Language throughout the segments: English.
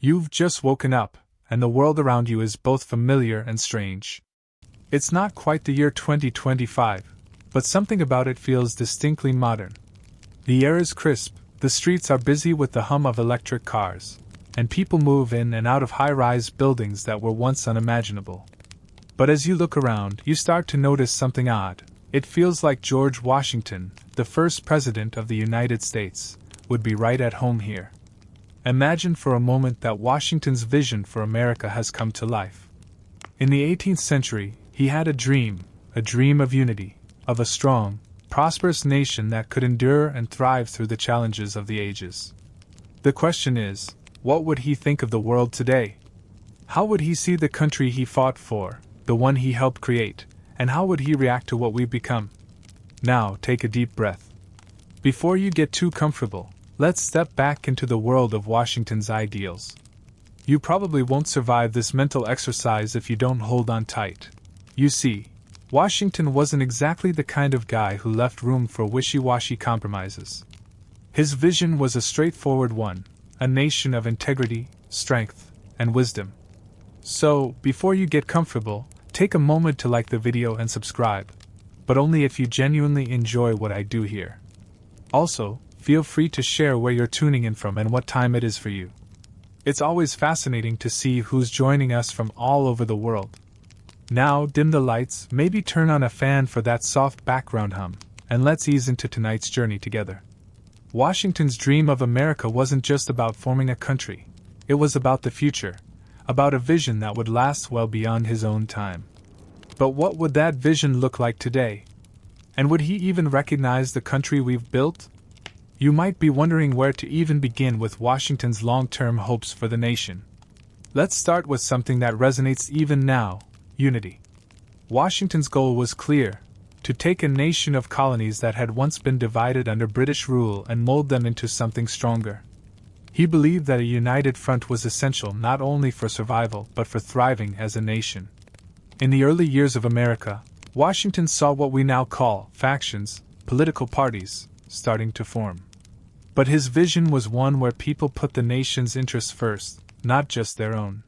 You've just woken up, and the world around you is both familiar and strange. It's not quite the year 2025, but something about it feels distinctly modern. The air is crisp, the streets are busy with the hum of electric cars, and people move in and out of high-rise buildings that were once unimaginable. But as you look around, you start to notice something odd. It feels like George Washington, the first president of the United States, would be right at home here. Imagine for a moment that Washington's vision for America has come to life. In the 18th century, he had a dream of unity, of a strong, prosperous nation that could endure and thrive through the challenges of the ages. The question is, what would he think of the world today? How would he see the country he fought for, the one he helped create, and how would he react to what we've become? Now, take a deep breath. Before you get too comfortable, let's step back into the world of Washington's ideals. You probably won't survive this mental exercise if you don't hold on tight. You see, Washington wasn't exactly the kind of guy who left room for wishy-washy compromises. His vision was a straightforward one, a nation of integrity, strength, and wisdom. So, before you get comfortable, take a moment to like the video and subscribe, but only if you genuinely enjoy what I do here. Also, feel free to share where you're tuning in from and what time it is for you. It's always fascinating to see who's joining us from all over the world. Now, dim the lights, maybe turn on a fan for that soft background hum, and let's ease into tonight's journey together. Washington's dream of America wasn't just about forming a country. It was about the future, about a vision that would last well beyond his own time. But what would that vision look like today? And would he even recognize the country we've built? You might be wondering where to even begin with Washington's long-term hopes for the nation. Let's start with something that resonates even now: unity. Washington's goal was clear: to take a nation of colonies that had once been divided under British rule and mold them into something stronger. He believed that a united front was essential not only for survival but for thriving as a nation. In the early years of America, Washington saw what we now call factions, political parties, starting to form. But his vision was one where people put the nation's interests first, not just their own.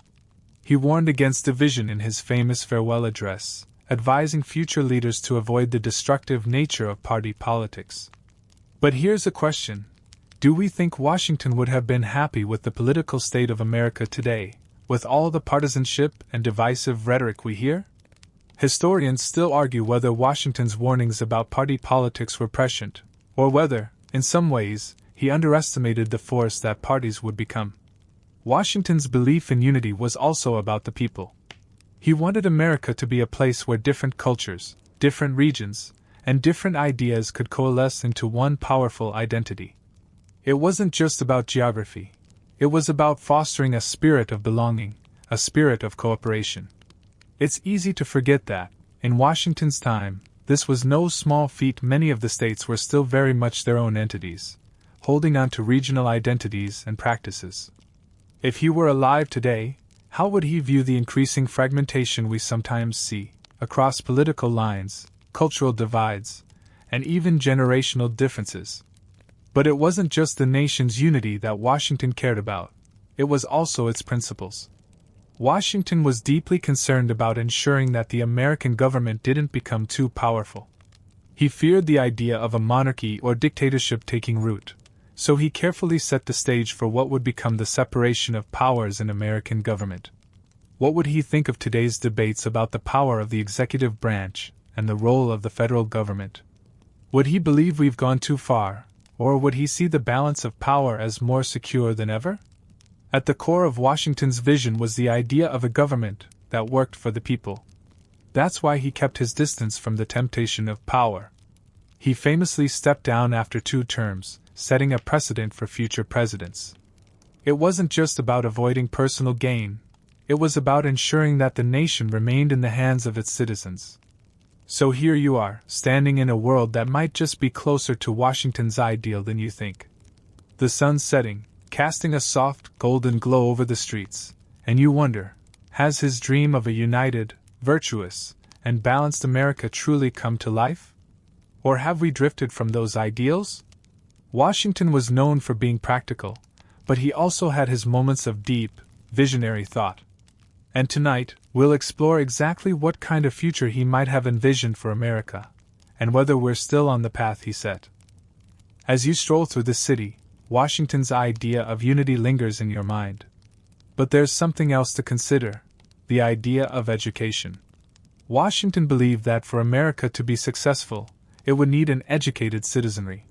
He warned against division in his famous farewell address, advising future leaders to avoid the destructive nature of party politics. But here's a question: do we think Washington would have been happy with the political state of America today, with all the partisanship and divisive rhetoric we hear? Historians still argue whether Washington's warnings about party politics were prescient, or whether, in some ways, he underestimated the force that parties would become. Washington's belief in unity was also about the people. He wanted America to be a place where different cultures, different regions, and different ideas could coalesce into one powerful identity. It wasn't just about geography. It was about fostering a spirit of belonging, a spirit of cooperation. It's easy to forget that, in Washington's time, this was no small feat. Many of the states were still very much their own entities, holding on to regional identities and practices. If he were alive today, how would he view the increasing fragmentation we sometimes see, across political lines, cultural divides, and even generational differences? But it wasn't just the nation's unity that Washington cared about, it was also its principles. Washington was deeply concerned about ensuring that the American government didn't become too powerful. He feared the idea of a monarchy or dictatorship taking root, so he carefully set the stage for what would become the separation of powers in American government. What would he think of today's debates about the power of the executive branch and the role of the federal government? Would he believe we've gone too far, or would he see the balance of power as more secure than ever? At the core of Washington's vision was the idea of a government that worked for the people. That's why he kept his distance from the temptation of power. He famously stepped down after 2 terms, setting a precedent for future presidents. It wasn't just about avoiding personal gain, it was about ensuring that the nation remained in the hands of its citizens. So here you are, standing in a world that might just be closer to Washington's ideal than you think. The sun's setting, casting a soft, golden glow over the streets, and you wonder, has his dream of a united, virtuous, and balanced America truly come to life? Or have we drifted from those ideals? Washington was known for being practical, but he also had his moments of deep, visionary thought. And tonight, we'll explore exactly what kind of future he might have envisioned for America, and whether we're still on the path he set. As you stroll through the city, Washington's idea of unity lingers in your mind. But there's something else to consider: the idea of education. Washington believed that for America to be successful, it would need an educated citizenry.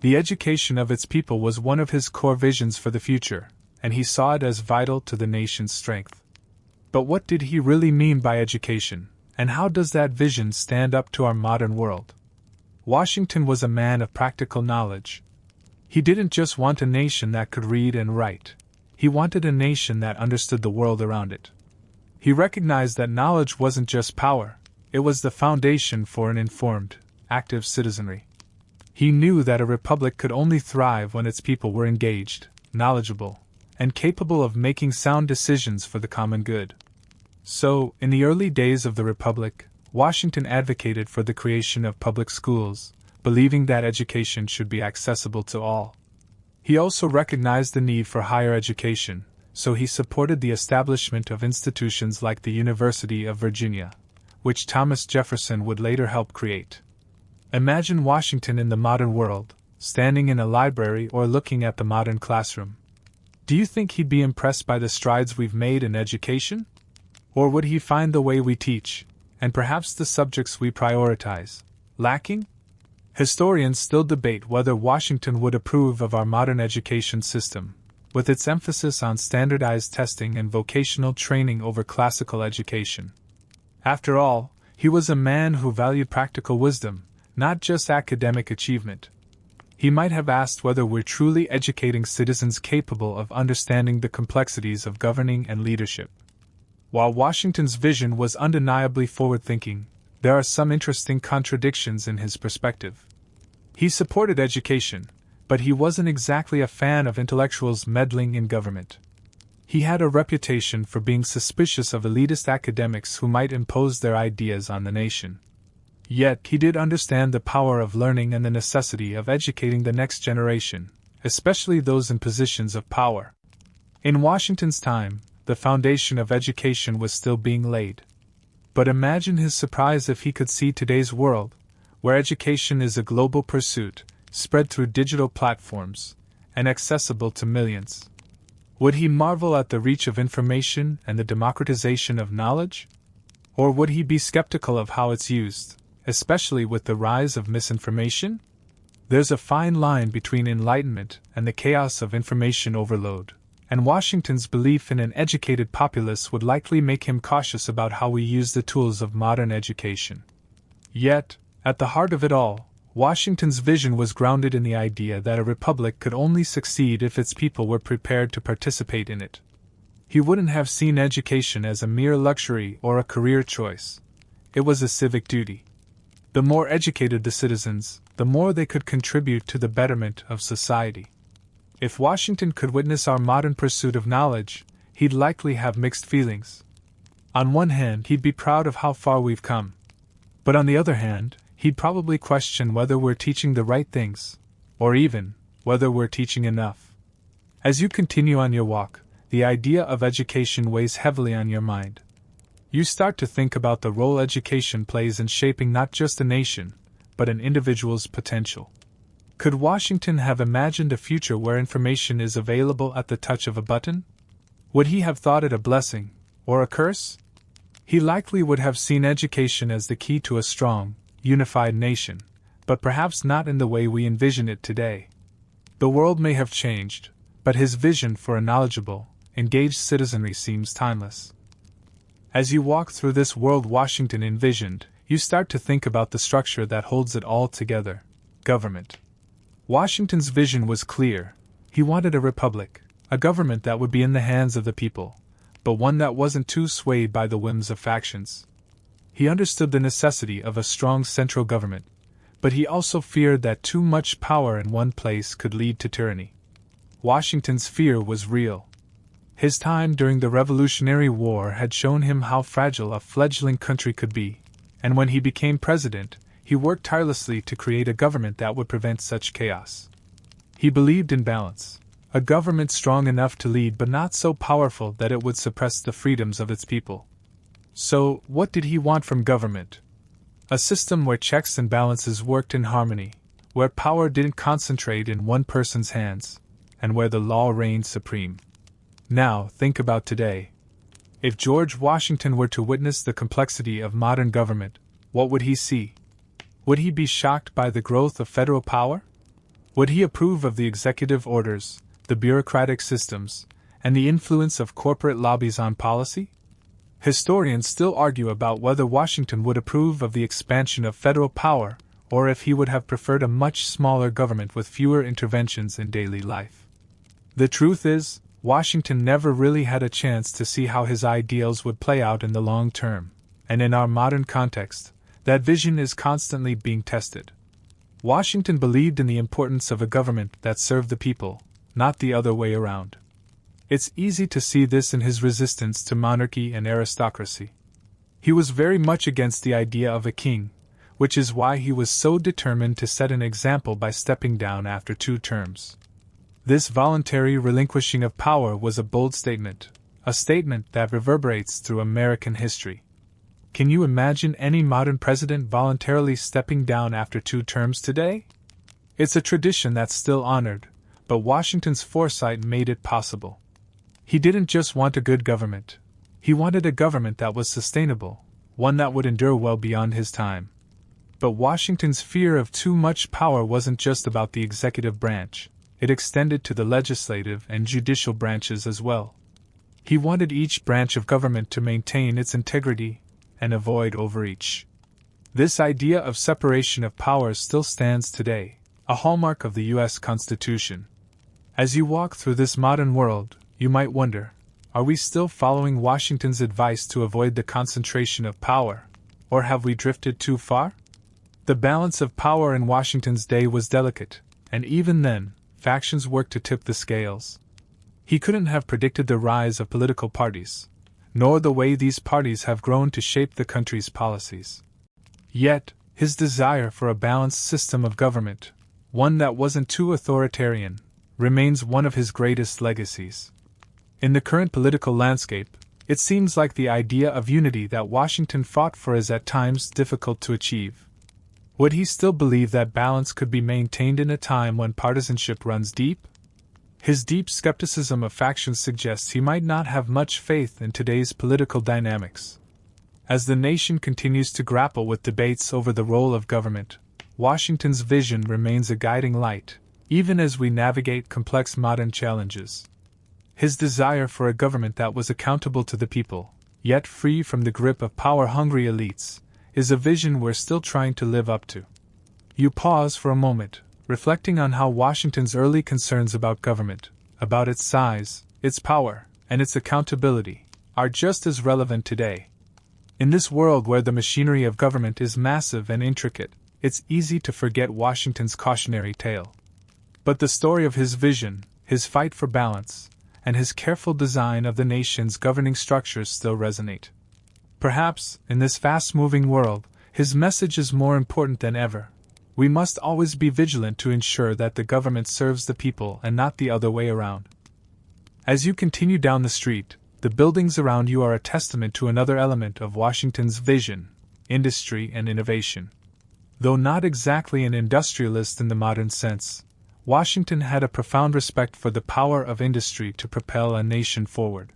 The education of its people was one of his core visions for the future, and he saw it as vital to the nation's strength. But what did he really mean by education, and how does that vision stand up to our modern world? Washington was a man of practical knowledge. He didn't just want a nation that could read and write. He wanted a nation that understood the world around it. He recognized that knowledge wasn't just power, it was the foundation for an informed, active citizenry. He knew that a republic could only thrive when its people were engaged, knowledgeable, and capable of making sound decisions for the common good. So, in the early days of the republic, Washington advocated for the creation of public schools, believing that education should be accessible to all. He also recognized the need for higher education, so he supported the establishment of institutions like the University of Virginia, which Thomas Jefferson would later help create. Imagine Washington in the modern world, standing in a library or looking at the modern classroom. Do you think he'd be impressed by the strides we've made in education? Or would he find the way we teach, and perhaps the subjects we prioritize, lacking? Historians still debate whether Washington would approve of our modern education system, with its emphasis on standardized testing and vocational training over classical education. After all, he was a man who valued practical wisdom, not just academic achievement. He might have asked whether we're truly educating citizens capable of understanding the complexities of governing and leadership. While Washington's vision was undeniably forward-thinking, there are some interesting contradictions in his perspective. He supported education, but he wasn't exactly a fan of intellectuals meddling in government. He had a reputation for being suspicious of elitist academics who might impose their ideas on the nation. Yet he did understand the power of learning and the necessity of educating the next generation, especially those in positions of power. In Washington's time, the foundation of education was still being laid. But imagine his surprise if he could see today's world, where education is a global pursuit, spread through digital platforms, and accessible to millions. Would he marvel at the reach of information and the democratization of knowledge? Or would he be skeptical of how it's used, especially with the rise of misinformation? There's a fine line between enlightenment and the chaos of information overload, and Washington's belief in an educated populace would likely make him cautious about how we use the tools of modern education. Yet, at the heart of it all, Washington's vision was grounded in the idea that a republic could only succeed if its people were prepared to participate in it. He wouldn't have seen education as a mere luxury or a career choice. It was a civic duty. The more educated the citizens, the more they could contribute to the betterment of society. If Washington could witness our modern pursuit of knowledge, he'd likely have mixed feelings. On one hand, he'd be proud of how far we've come. But on the other hand, he'd probably question whether we're teaching the right things, or even whether we're teaching enough. As you continue on your walk, the idea of education weighs heavily on your mind. You start to think about the role education plays in shaping not just a nation, but an individual's potential. Could Washington have imagined a future where information is available at the touch of a button? Would he have thought it a blessing, or a curse? He likely would have seen education as the key to a strong, unified nation, but perhaps not in the way we envision it today. The world may have changed, but his vision for a knowledgeable, engaged citizenry seems timeless. As you walk through this world Washington envisioned, you start to think about the structure that holds it all together: government. Washington's vision was clear. He wanted a republic, a government that would be in the hands of the people, but one that wasn't too swayed by the whims of factions. He understood the necessity of a strong central government, but he also feared that too much power in one place could lead to tyranny. Washington's fear was real. His time during the Revolutionary War had shown him how fragile a fledgling country could be, and when he became president, he worked tirelessly to create a government that would prevent such chaos. He believed in balance. A government strong enough to lead but not so powerful that it would suppress the freedoms of its people. So, what did he want from government? A system where checks and balances worked in harmony, where power didn't concentrate in one person's hands, and where the law reigned supreme. Now, think about today. If George Washington were to witness the complexity of modern government, what would he see? Would he be shocked by the growth of federal power? Would he approve of the executive orders, the bureaucratic systems, and the influence of corporate lobbies on policy? Historians still argue about whether Washington would approve of the expansion of federal power, or if he would have preferred a much smaller government with fewer interventions in daily life. The truth is, Washington never really had a chance to see how his ideals would play out in the long term, and in our modern context, that vision is constantly being tested. Washington believed in the importance of a government that served the people, not the other way around. It's easy to see this in his resistance to monarchy and aristocracy. He was very much against the idea of a king, which is why he was so determined to set an example by stepping down after 2 terms. This voluntary relinquishing of power was a bold statement, a statement that reverberates through American history. Can you imagine any modern president voluntarily stepping down after 2 terms today? It's a tradition that's still honored, but Washington's foresight made it possible. He didn't just want a good government. He wanted a government that was sustainable, one that would endure well beyond his time. But Washington's fear of too much power wasn't just about the executive branch, it extended to the legislative and judicial branches as well. He wanted each branch of government to maintain its integrity and avoid overreach. This idea of separation of powers still stands today, a hallmark of the U.S. Constitution. As you walk through this modern world, you might wonder, are we still following Washington's advice to avoid the concentration of power, or have we drifted too far? The balance of power in Washington's day was delicate, and even then, factions worked to tip the scales. He couldn't have predicted the rise of political parties, nor the way these parties have grown to shape the country's policies. Yet, his desire for a balanced system of government, one that wasn't too authoritarian, remains one of his greatest legacies. In the current political landscape, it seems like the idea of unity that Washington fought for is at times difficult to achieve. Would he still believe that balance could be maintained in a time when partisanship runs deep? His deep skepticism of factions suggests he might not have much faith in today's political dynamics. As the nation continues to grapple with debates over the role of government, Washington's vision remains a guiding light, even as we navigate complex modern challenges. His desire for a government that was accountable to the people, yet free from the grip of power-hungry elites, is a vision we're still trying to live up to. You pause for a moment, reflecting on how Washington's early concerns about government, about its size, its power, and its accountability, are just as relevant today. In this world where the machinery of government is massive and intricate, it's easy to forget Washington's cautionary tale. But the story of his vision, his fight for balance, and his careful design of the nation's governing structures still resonate. Perhaps, in this fast-moving world, his message is more important than ever. We must always be vigilant to ensure that the government serves the people and not the other way around. As you continue down the street, the buildings around you are a testament to another element of Washington's vision: industry and innovation. Though not exactly an industrialist in the modern sense, Washington had a profound respect for the power of industry to propel a nation forward.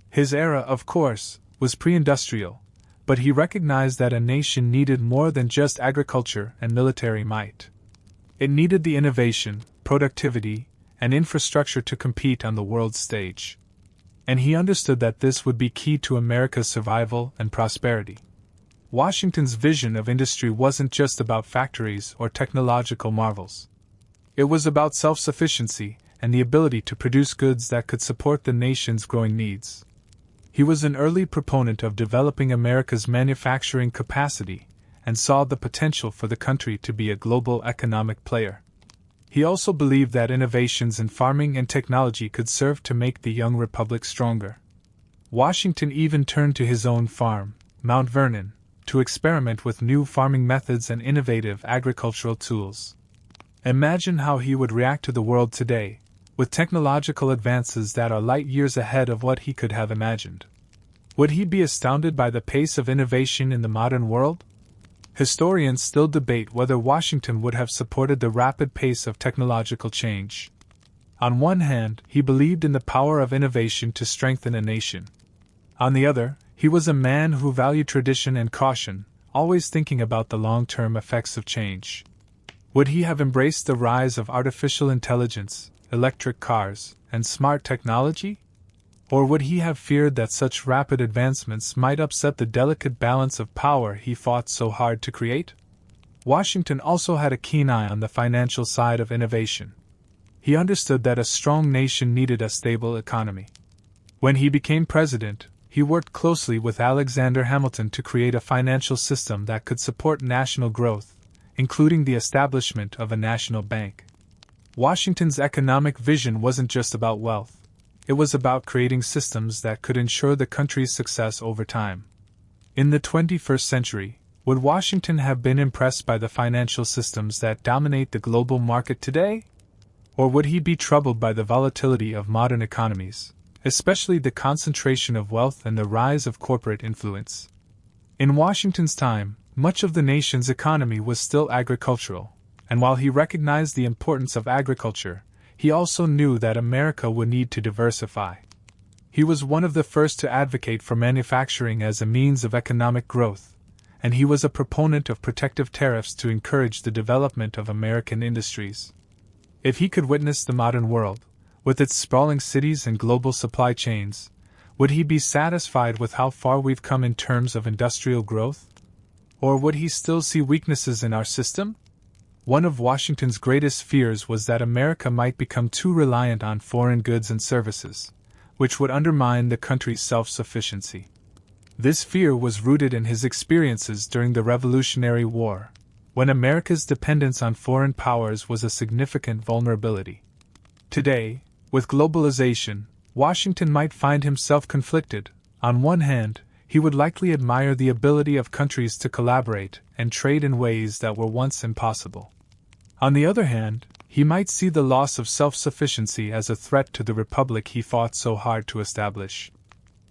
His era, of course, was pre-industrial, but he recognized that a nation needed more than just agriculture and military might. It needed the innovation, productivity, and infrastructure to compete on the world stage. And he understood that this would be key to America's survival and prosperity. Washington's vision of industry wasn't just about factories or technological marvels. It was about self-sufficiency and the ability to produce goods that could support the nation's growing needs. He was an early proponent of developing America's manufacturing capacity and saw the potential for the country to be a global economic player. He also believed that innovations in farming and technology could serve to make the young republic stronger. Washington even turned to his own farm, Mount Vernon, to experiment with new farming methods and innovative agricultural tools. Imagine how he would react to the world today, with technological advances that are light years ahead of what he could have imagined. Would he be astounded by the pace of innovation in the modern world? Historians still debate whether Washington would have supported the rapid pace of technological change. On one hand, he believed in the power of innovation to strengthen a nation. On the other, he was a man who valued tradition and caution, always thinking about the long-term effects of change. Would he have embraced the rise of artificial intelligence, electric cars, and smart technology? Or would he have feared that such rapid advancements might upset the delicate balance of power he fought so hard to create? Washington also had a keen eye on the financial side of innovation. He understood that a strong nation needed a stable economy. When he became president, he worked closely with Alexander Hamilton to create a financial system that could support national growth, including the establishment of a national bank. Washington's economic vision wasn't just about wealth. It was about creating systems that could ensure the country's success over time. In the 21st century, would Washington have been impressed by the financial systems that dominate the global market today? Or would he be troubled by the volatility of modern economies, especially the concentration of wealth and the rise of corporate influence? In Washington's time, much of the nation's economy was still agricultural, and while he recognized the importance of agriculture, he also knew that America would need to diversify. He was one of the first to advocate for manufacturing as a means of economic growth, and he was a proponent of protective tariffs to encourage the development of American industries. If he could witness the modern world, with its sprawling cities and global supply chains, would he be satisfied with how far we've come in terms of industrial growth? Or would he still see weaknesses in our system? One of Washington's greatest fears was that America might become too reliant on foreign goods and services, which would undermine the country's self-sufficiency. This fear was rooted in his experiences during the Revolutionary War, when America's dependence on foreign powers was a significant vulnerability. Today, with globalization, Washington might find himself conflicted. On one hand, he would likely admire the ability of countries to collaborate and trade in ways that were once impossible. On the other hand, he might see the loss of self-sufficiency as a threat to the republic he fought so hard to establish.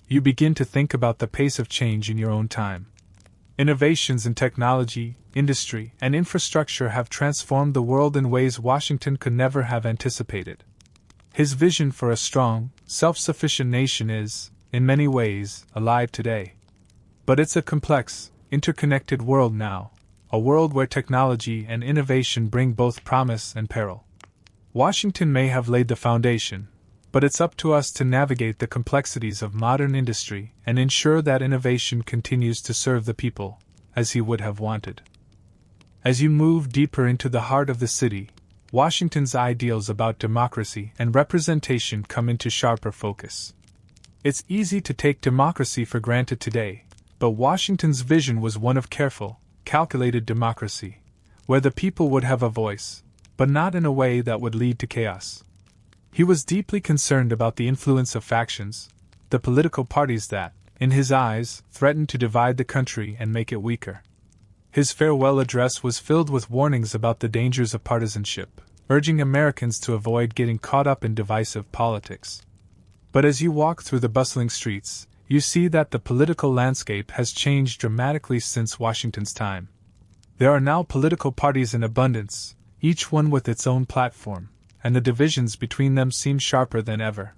You begin to think about the pace of change in your own time. Innovations in technology, industry, and infrastructure have transformed the world in ways Washington could never have anticipated. His vision for a strong, self-sufficient nation is, in many ways, alive today. But it's a complex, interconnected world now, a world where technology and innovation bring both promise and peril. Washington may have laid the foundation, but it's up to us to navigate the complexities of modern industry and ensure that innovation continues to serve the people, as he would have wanted. As you move deeper into the heart of the city, Washington's ideals about democracy and representation come into sharper focus. It's easy to take democracy for granted today, but Washington's vision was one of careful, calculated democracy, where the people would have a voice, but not in a way that would lead to chaos. He was deeply concerned about the influence of factions, the political parties that, in his eyes, threatened to divide the country and make it weaker. His farewell address was filled with warnings about the dangers of partisanship, urging Americans to avoid getting caught up in divisive politics. But as you walk through the bustling streets, you see that the political landscape has changed dramatically since Washington's time. There are now political parties in abundance, each one with its own platform, and the divisions between them seem sharper than ever.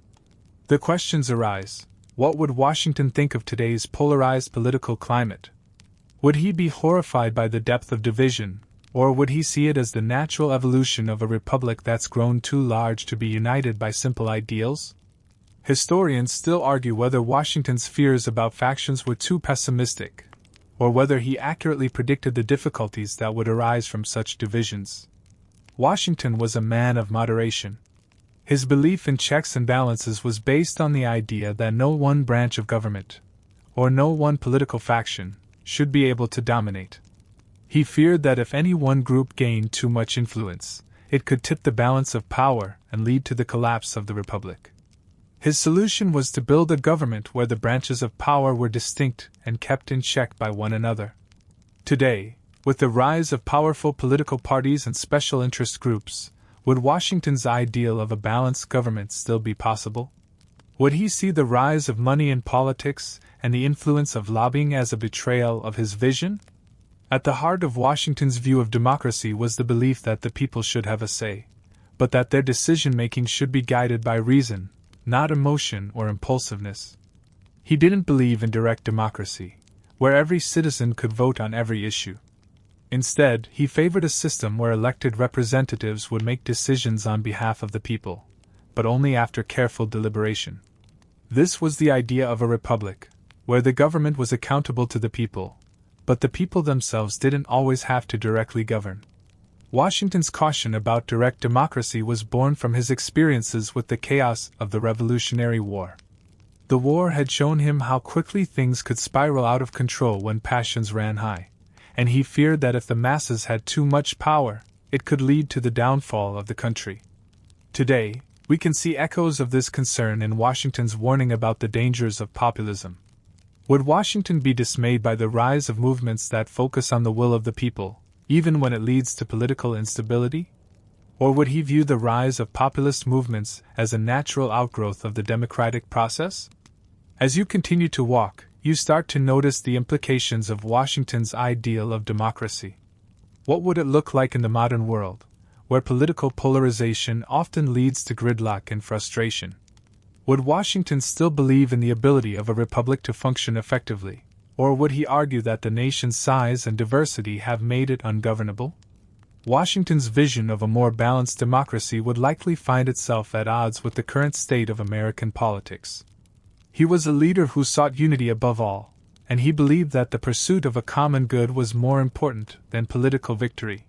The questions arise: what would Washington think of today's polarized political climate? Would he be horrified by the depth of division, or would he see it as the natural evolution of a republic that's grown too large to be united by simple ideals? Historians still argue whether Washington's fears about factions were too pessimistic, or whether he accurately predicted the difficulties that would arise from such divisions. Washington was a man of moderation. His belief in checks and balances was based on the idea that no one branch of government, or no one political faction, should be able to dominate. He feared that if any one group gained too much influence, it could tip the balance of power and lead to the collapse of the republic. His solution was to build a government where the branches of power were distinct and kept in check by one another. Today, with the rise of powerful political parties and special interest groups, Would Washington's ideal of a balanced government still be possible? Would he see the rise of money in politics and the influence of lobbying as a betrayal of his vision? At the heart of Washington's view of democracy was the belief that the people should have a say, but that their decision-making should be guided by reason, not emotion or impulsiveness. He didn't believe in direct democracy, where every citizen could vote on every issue. Instead, he favored a system where elected representatives would make decisions on behalf of the people, but only after careful deliberation. This was the idea of a republic, where the government was accountable to the people, but the people themselves didn't always have to directly govern. Washington's caution about direct democracy was born from his experiences with the chaos of the Revolutionary War. The war had shown him how quickly things could spiral out of control when passions ran high, and he feared that if the masses had too much power, it could lead to the downfall of the country. Today, we can see echoes of this concern in Washington's warning about the dangers of populism. Would Washington be dismayed by the rise of movements that focus on the will of the people, even when it leads to political instability? Or would he view the rise of populist movements as a natural outgrowth of the democratic process? As you continue to walk, you start to notice the implications of Washington's ideal of democracy. What would it look like in the modern world, where political polarization often leads to gridlock and frustration? Would Washington still believe in the ability of a republic to function effectively, or would he argue that the nation's size and diversity have made it ungovernable? Washington's vision of a more balanced democracy would likely find itself at odds with the current state of American politics. He was a leader who sought unity above all, and he believed that the pursuit of a common good was more important than political victory.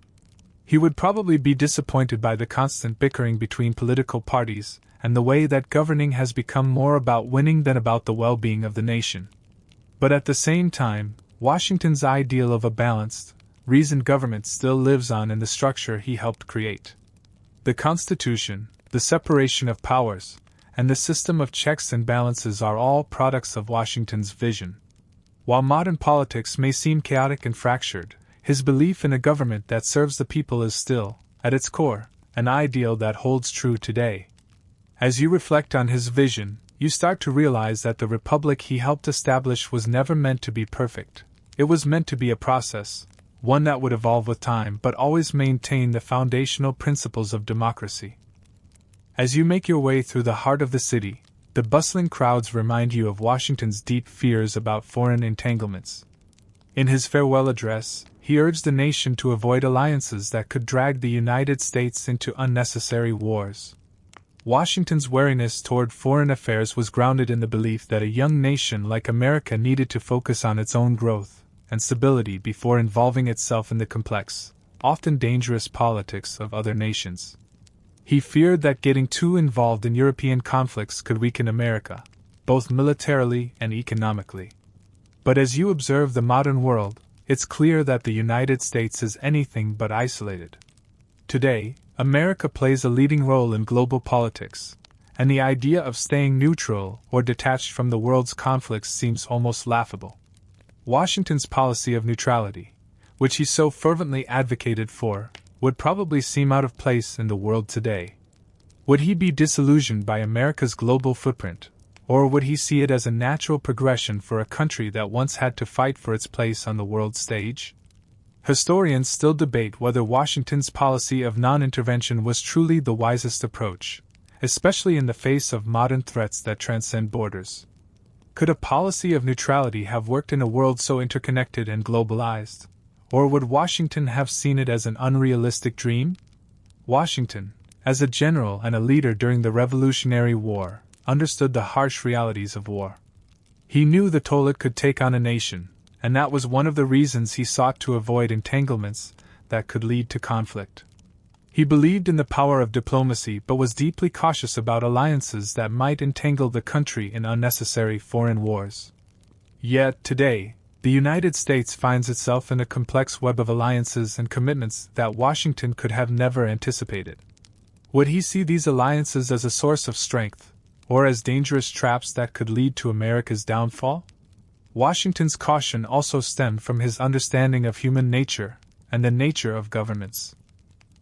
He would probably be disappointed by the constant bickering between political parties and the way that governing has become more about winning than about the well-being of the nation. But at the same time, Washington's ideal of a balanced, reasoned government still lives on in the structure he helped create. The Constitution, the separation of powers, and the system of checks and balances are all products of Washington's vision. While modern politics may seem chaotic and fractured, his belief in a government that serves the people is still, at its core, an ideal that holds true today. As you reflect on his vision, you start to realize that the republic he helped establish was never meant to be perfect. It was meant to be a process, one that would evolve with time but always maintain the foundational principles of democracy. As you make your way through the heart of the city, the bustling crowds remind you of Washington's deep fears about foreign entanglements. In his farewell address, he urged the nation to avoid alliances that could drag the United States into unnecessary wars. Washington's wariness toward foreign affairs was grounded in the belief that a young nation like America needed to focus on its own growth and stability before involving itself in the complex, often dangerous politics of other nations. He feared that getting too involved in European conflicts could weaken America, both militarily and economically. But as you observe the modern world, it's clear that the United States is anything but isolated. Today, America plays a leading role in global politics, and the idea of staying neutral or detached from the world's conflicts seems almost laughable. Washington's policy of neutrality, which he so fervently advocated for, would probably seem out of place in the world today. Would he be disillusioned by America's global footprint, or would he see it as a natural progression for a country that once had to fight for its place on the world stage? Historians still debate whether Washington's policy of non-intervention was truly the wisest approach, especially in the face of modern threats that transcend borders. Could a policy of neutrality have worked in a world so interconnected and globalized? Or would Washington have seen it as an unrealistic dream? Washington, as a general and a leader during the Revolutionary War, understood the harsh realities of war. He knew the toll it could take on a nation, and that was one of the reasons he sought to avoid entanglements that could lead to conflict. He believed in the power of diplomacy but was deeply cautious about alliances that might entangle the country in unnecessary foreign wars. Yet, today, the United States finds itself in a complex web of alliances and commitments that Washington could have never anticipated. Would he see these alliances as a source of strength, or as dangerous traps that could lead to America's downfall? Washington's caution also stemmed from his understanding of human nature and the nature of governments.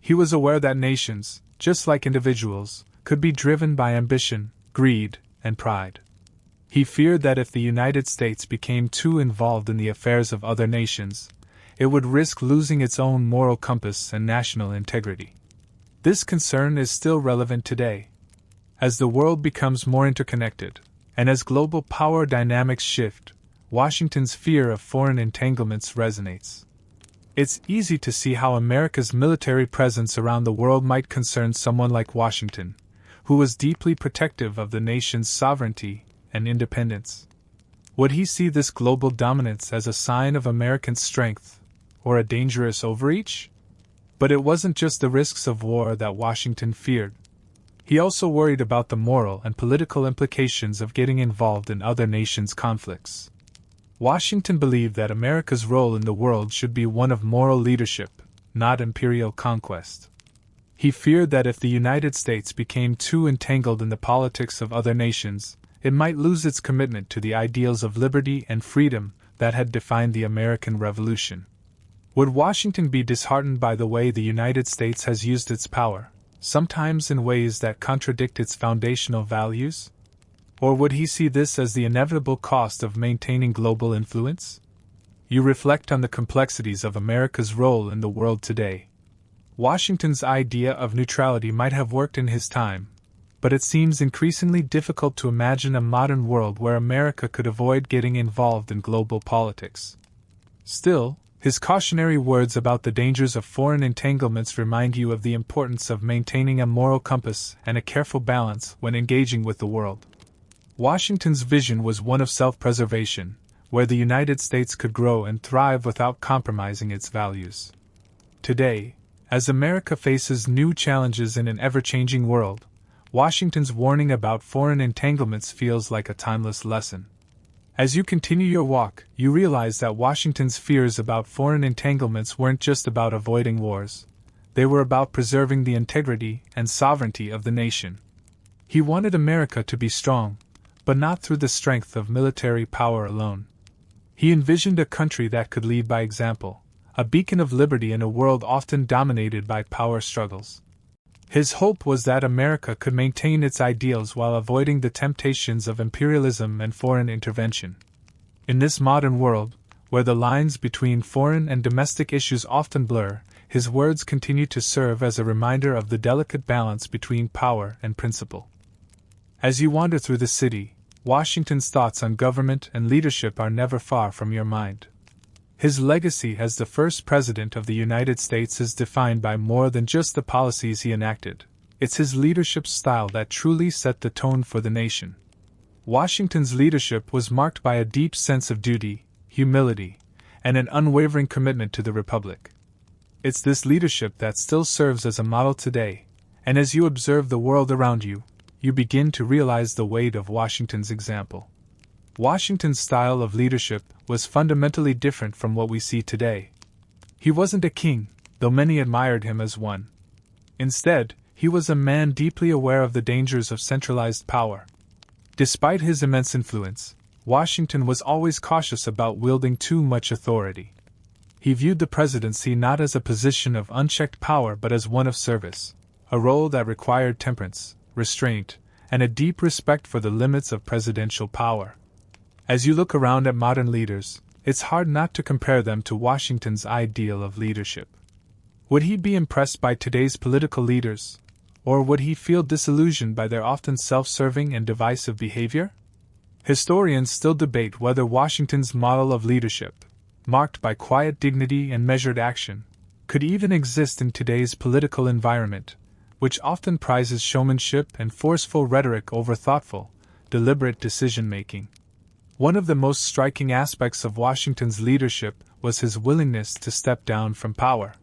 He was aware that nations, just like individuals, could be driven by ambition, greed, and pride. He feared that if the United States became too involved in the affairs of other nations, it would risk losing its own moral compass and national integrity. This concern is still relevant today. As the world becomes more interconnected, and as global power dynamics shift, Washington's fear of foreign entanglements resonates. It's easy to see how America's military presence around the world might concern someone like Washington, who was deeply protective of the nation's sovereignty and independence. Would he see this global dominance as a sign of American strength, or a dangerous overreach? But it wasn't just the risks of war that Washington feared. He also worried about the moral and political implications of getting involved in other nations' conflicts. Washington believed that America's role in the world should be one of moral leadership, not imperial conquest. He feared that if the United States became too entangled in the politics of other nations, it might lose its commitment to the ideals of liberty and freedom that had defined the American Revolution. Would Washington be disheartened by the way the United States has used its power, sometimes in ways that contradict its foundational values? Or would he see this as the inevitable cost of maintaining global influence? You reflect on the complexities of America's role in the world today. Washington's idea of neutrality might have worked in his time, but it seems increasingly difficult to imagine a modern world where America could avoid getting involved in global politics. Still, his cautionary words about the dangers of foreign entanglements remind you of the importance of maintaining a moral compass and a careful balance when engaging with the world. Washington's vision was one of self-preservation, where the United States could grow and thrive without compromising its values. Today, as America faces new challenges in an ever-changing world, Washington's warning about foreign entanglements feels like a timeless lesson. As you continue your walk, you realize that Washington's fears about foreign entanglements weren't just about avoiding wars. They were about preserving the integrity and sovereignty of the nation. He wanted America to be strong, but not through the strength of military power alone. He envisioned a country that could lead by example, a beacon of liberty in a world often dominated by power struggles. His hope was that America could maintain its ideals while avoiding the temptations of imperialism and foreign intervention. In this modern world, where the lines between foreign and domestic issues often blur, his words continue to serve as a reminder of the delicate balance between power and principle. As you wander through the city, Washington's thoughts on government and leadership are never far from your mind. His legacy as the first president of the United States is defined by more than just the policies he enacted. It's his leadership style that truly set the tone for the nation. Washington's leadership was marked by a deep sense of duty, humility, and an unwavering commitment to the Republic. It's this leadership that still serves as a model today, and as you observe the world around you, you begin to realize the weight of Washington's example. Washington's style of leadership was fundamentally different from what we see today. He wasn't a king, though many admired him as one. Instead, he was a man deeply aware of the dangers of centralized power. Despite his immense influence, Washington was always cautious about wielding too much authority. He viewed the presidency not as a position of unchecked power but as one of service, a role that required temperance, restraint, and a deep respect for the limits of presidential power. As you look around at modern leaders, it's hard not to compare them to Washington's ideal of leadership. Would he be impressed by today's political leaders, or would he feel disillusioned by their often self-serving and divisive behavior? Historians still debate whether Washington's model of leadership, marked by quiet dignity and measured action, could even exist in today's political environment, which often prizes showmanship and forceful rhetoric over thoughtful, deliberate decision-making. One of the most striking aspects of Washington's leadership was his willingness to step down from power.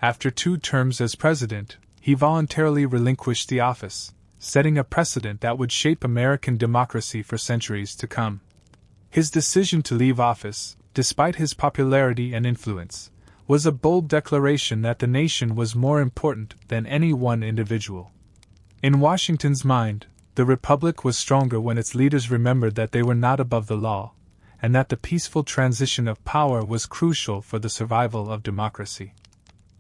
After 2 terms as president, he voluntarily relinquished the office, setting a precedent that would shape American democracy for centuries to come. His decision to leave office, despite his popularity and influence, was a bold declaration that the nation was more important than any one individual. In Washington's mind, the Republic was stronger when its leaders remembered that they were not above the law, and that the peaceful transition of power was crucial for the survival of democracy.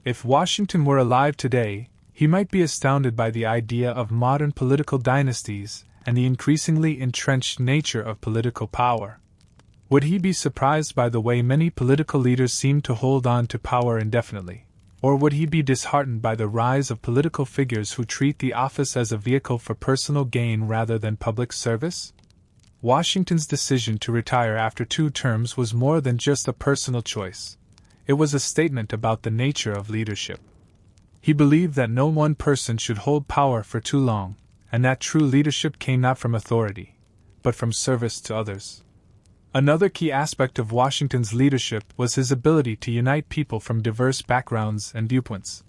If Washington were alive today, He might be astounded by the idea of modern political dynasties and the increasingly entrenched nature of political power. Would he be surprised by the way many political leaders seem to hold on to power indefinitely? Or would he be disheartened by the rise of political figures who treat the office as a vehicle for personal gain rather than public service? Washington's decision to retire after 2 terms was more than just a personal choice. It was a statement about the nature of leadership. He believed that no one person should hold power for too long, and that true leadership came not from authority, but from service to others. Another key aspect of Washington's leadership was his ability to unite people from diverse backgrounds and viewpoints.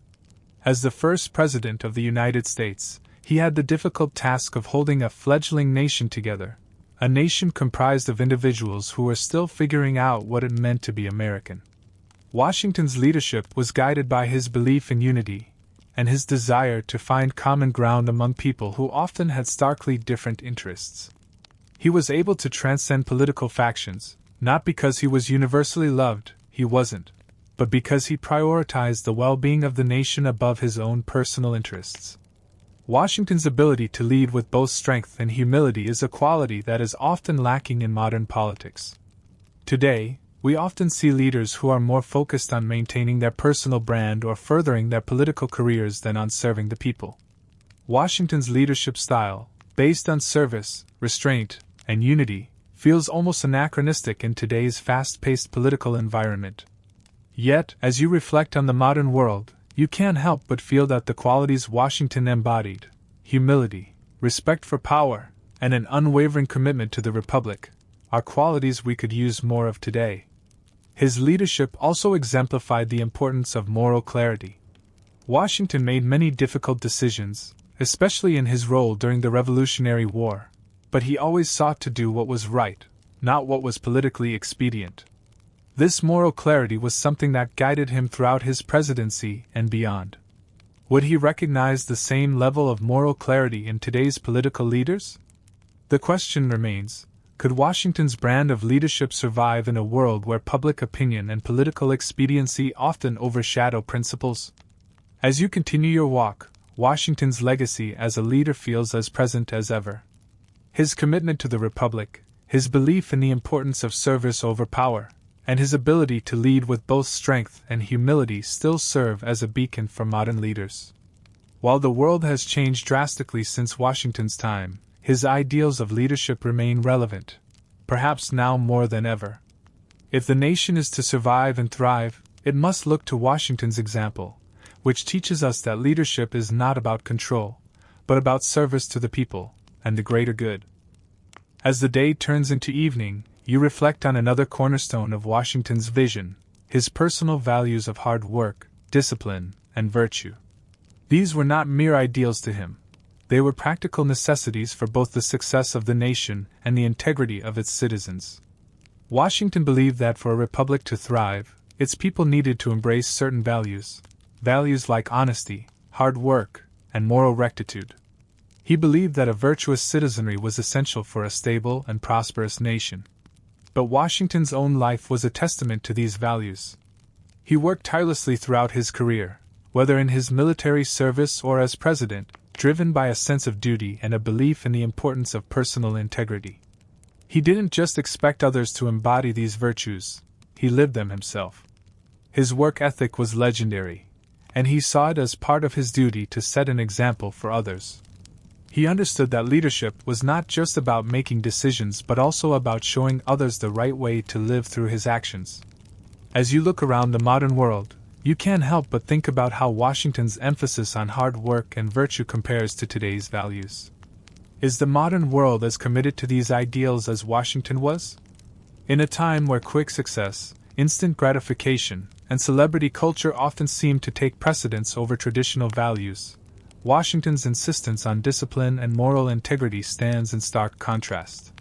As the first president of the United States, he had the difficult task of holding a fledgling nation together, a nation comprised of individuals who were still figuring out what it meant to be American. Washington's leadership was guided by his belief in unity, and his desire to find common ground among people who often had starkly different interests. He was able to transcend political factions, not because he was universally loved, he wasn't, but because he prioritized the well-being of the nation above his own personal interests. Washington's ability to lead with both strength and humility is a quality that is often lacking in modern politics. Today, we often see leaders who are more focused on maintaining their personal brand or furthering their political careers than on serving the people. Washington's leadership style, based on service, restraint, and unity, feels almost anachronistic in today's fast-paced political environment. Yet, as you reflect on the modern world, you can't help but feel that the qualities Washington embodied, humility, respect for power, and an unwavering commitment to the Republic, are qualities we could use more of today. His leadership also exemplified the importance of moral clarity. Washington made many difficult decisions, especially in his role during the Revolutionary War, but he always sought to do what was right, not what was politically expedient. This moral clarity was something that guided him throughout his presidency and beyond. Would he recognize the same level of moral clarity in today's political leaders? The question remains, could Washington's brand of leadership survive in a world where public opinion and political expediency often overshadow principles? As you continue your walk, Washington's legacy as a leader feels as present as ever. His commitment to the Republic, his belief in the importance of service over power, and his ability to lead with both strength and humility still serve as a beacon for modern leaders. While the world has changed drastically since Washington's time, his ideals of leadership remain relevant, perhaps now more than ever. If the nation is to survive and thrive, it must look to Washington's example, which teaches us that leadership is not about control, but about service to the people and the greater good. As the day turns into evening, you reflect on another cornerstone of Washington's vision, his personal values of hard work, discipline, and virtue. These were not mere ideals to him. They were practical necessities for both the success of the nation and the integrity of its citizens. Washington believed that for a republic to thrive, its people needed to embrace certain values like honesty, hard work, and moral rectitude. He believed that a virtuous citizenry was essential for a stable and prosperous nation. But Washington's own life was a testament to these values. He worked tirelessly throughout his career, whether in his military service or as president, driven by a sense of duty and a belief in the importance of personal integrity. He didn't just expect others to embody these virtues, he lived them himself. His work ethic was legendary, and he saw it as part of his duty to set an example for others. He understood that leadership was not just about making decisions but also about showing others the right way to live through his actions. As you look around the modern world, you can't help but think about how Washington's emphasis on hard work and virtue compares to today's values. Is the modern world as committed to these ideals as Washington was? In a time where quick success, instant gratification, and celebrity culture often seem to take precedence over traditional values, Washington's insistence on discipline and moral integrity stands in stark contrast.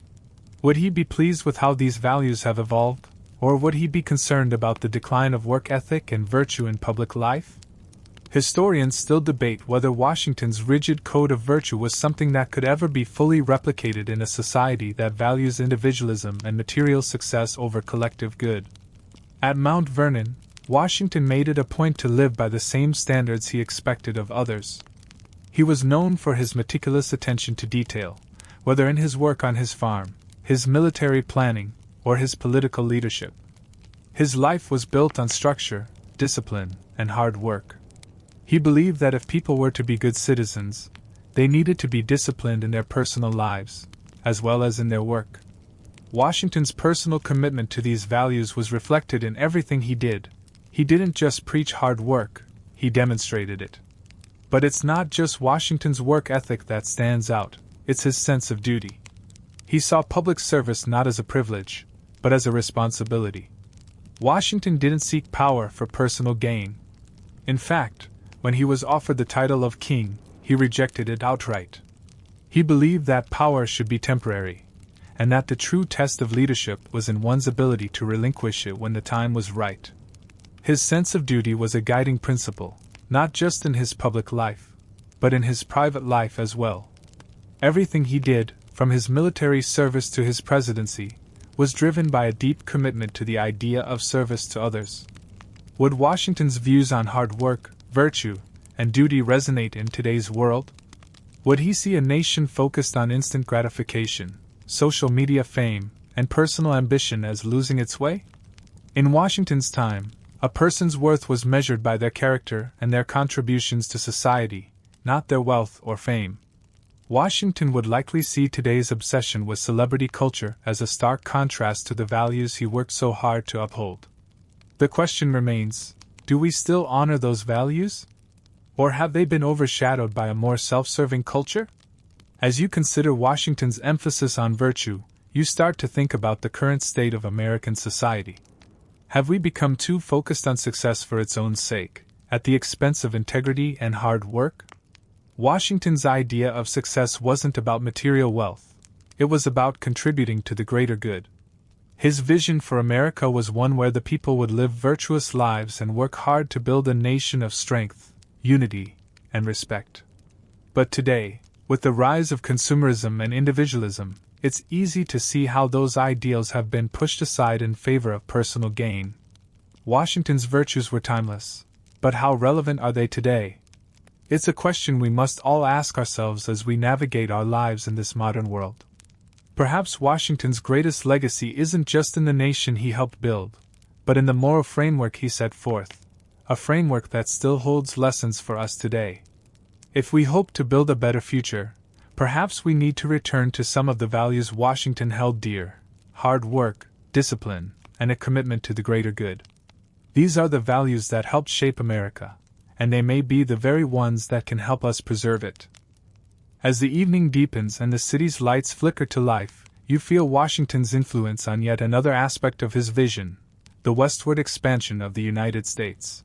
Would he be pleased with how these values have evolved, or would he be concerned about the decline of work ethic and virtue in public life? Historians still debate whether Washington's rigid code of virtue was something that could ever be fully replicated in a society that values individualism and material success over collective good. At Mount Vernon, Washington made it a point to live by the same standards he expected of others. He was known for his meticulous attention to detail, whether in his work on his farm, his military planning, or his political leadership. His life was built on structure, discipline, and hard work. He believed that if people were to be good citizens, they needed to be disciplined in their personal lives, as well as in their work. Washington's personal commitment to these values was reflected in everything he did. He didn't just preach hard work, he demonstrated it. But it's not just Washington's work ethic that stands out, it's his sense of duty. He saw public service not as a privilege, but as a responsibility. Washington didn't seek power for personal gain. In fact, when he was offered the title of king, he rejected it outright. He believed that power should be temporary, and that the true test of leadership was in one's ability to relinquish it when the time was right. His sense of duty was a guiding principle, not just in his public life, but in his private life as well. Everything he did, from his military service to his presidency, was driven by a deep commitment to the idea of service to others. Would Washington's views on hard work, virtue, and duty resonate in today's world? Would he see a nation focused on instant gratification, social media fame, and personal ambition as losing its way? In Washington's time, a person's worth was measured by their character and their contributions to society, not their wealth or fame. Washington would likely see today's obsession with celebrity culture as a stark contrast to the values he worked so hard to uphold. The question remains, do we still honor those values? Or have they been overshadowed by a more self-serving culture? As you consider Washington's emphasis on virtue, you start to think about the current state of American society. Have we become too focused on success for its own sake, at the expense of integrity and hard work? Washington's idea of success wasn't about material wealth, it was about contributing to the greater good. His vision for America was one where the people would live virtuous lives and work hard to build a nation of strength, unity, and respect. But today, with the rise of consumerism and individualism, it's easy to see how those ideals have been pushed aside in favor of personal gain. Washington's virtues were timeless, but how relevant are they today? It's a question we must all ask ourselves as we navigate our lives in this modern world. Perhaps Washington's greatest legacy isn't just in the nation he helped build, but in the moral framework he set forth, a framework that still holds lessons for us today. If we hope to build a better future, perhaps we need to return to some of the values Washington held dear: hard work, discipline, and a commitment to the greater good. These are the values that helped shape America, and they may be the very ones that can help us preserve it. As the evening deepens and the city's lights flicker to life, you feel Washington's influence on yet another aspect of his vision: the westward expansion of the United States.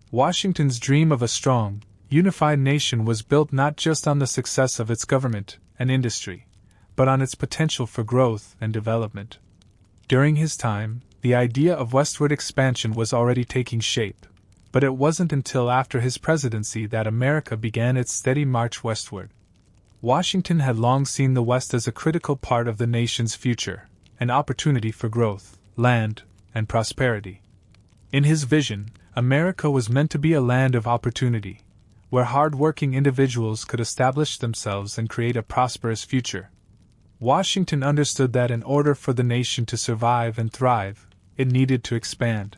Washington's dream of a strong, unified nation was built not just on the success of its government and industry, but on its potential for growth and development. During his time, the idea of westward expansion was already taking shape, but it wasn't until after his presidency that America began its steady march westward. Washington had long seen the West as a critical part of the nation's future, an opportunity for growth, land, and prosperity. In his vision, America was meant to be a land of opportunity, where hard-working individuals could establish themselves and create a prosperous future. Washington understood that in order for the nation to survive and thrive, it needed to expand.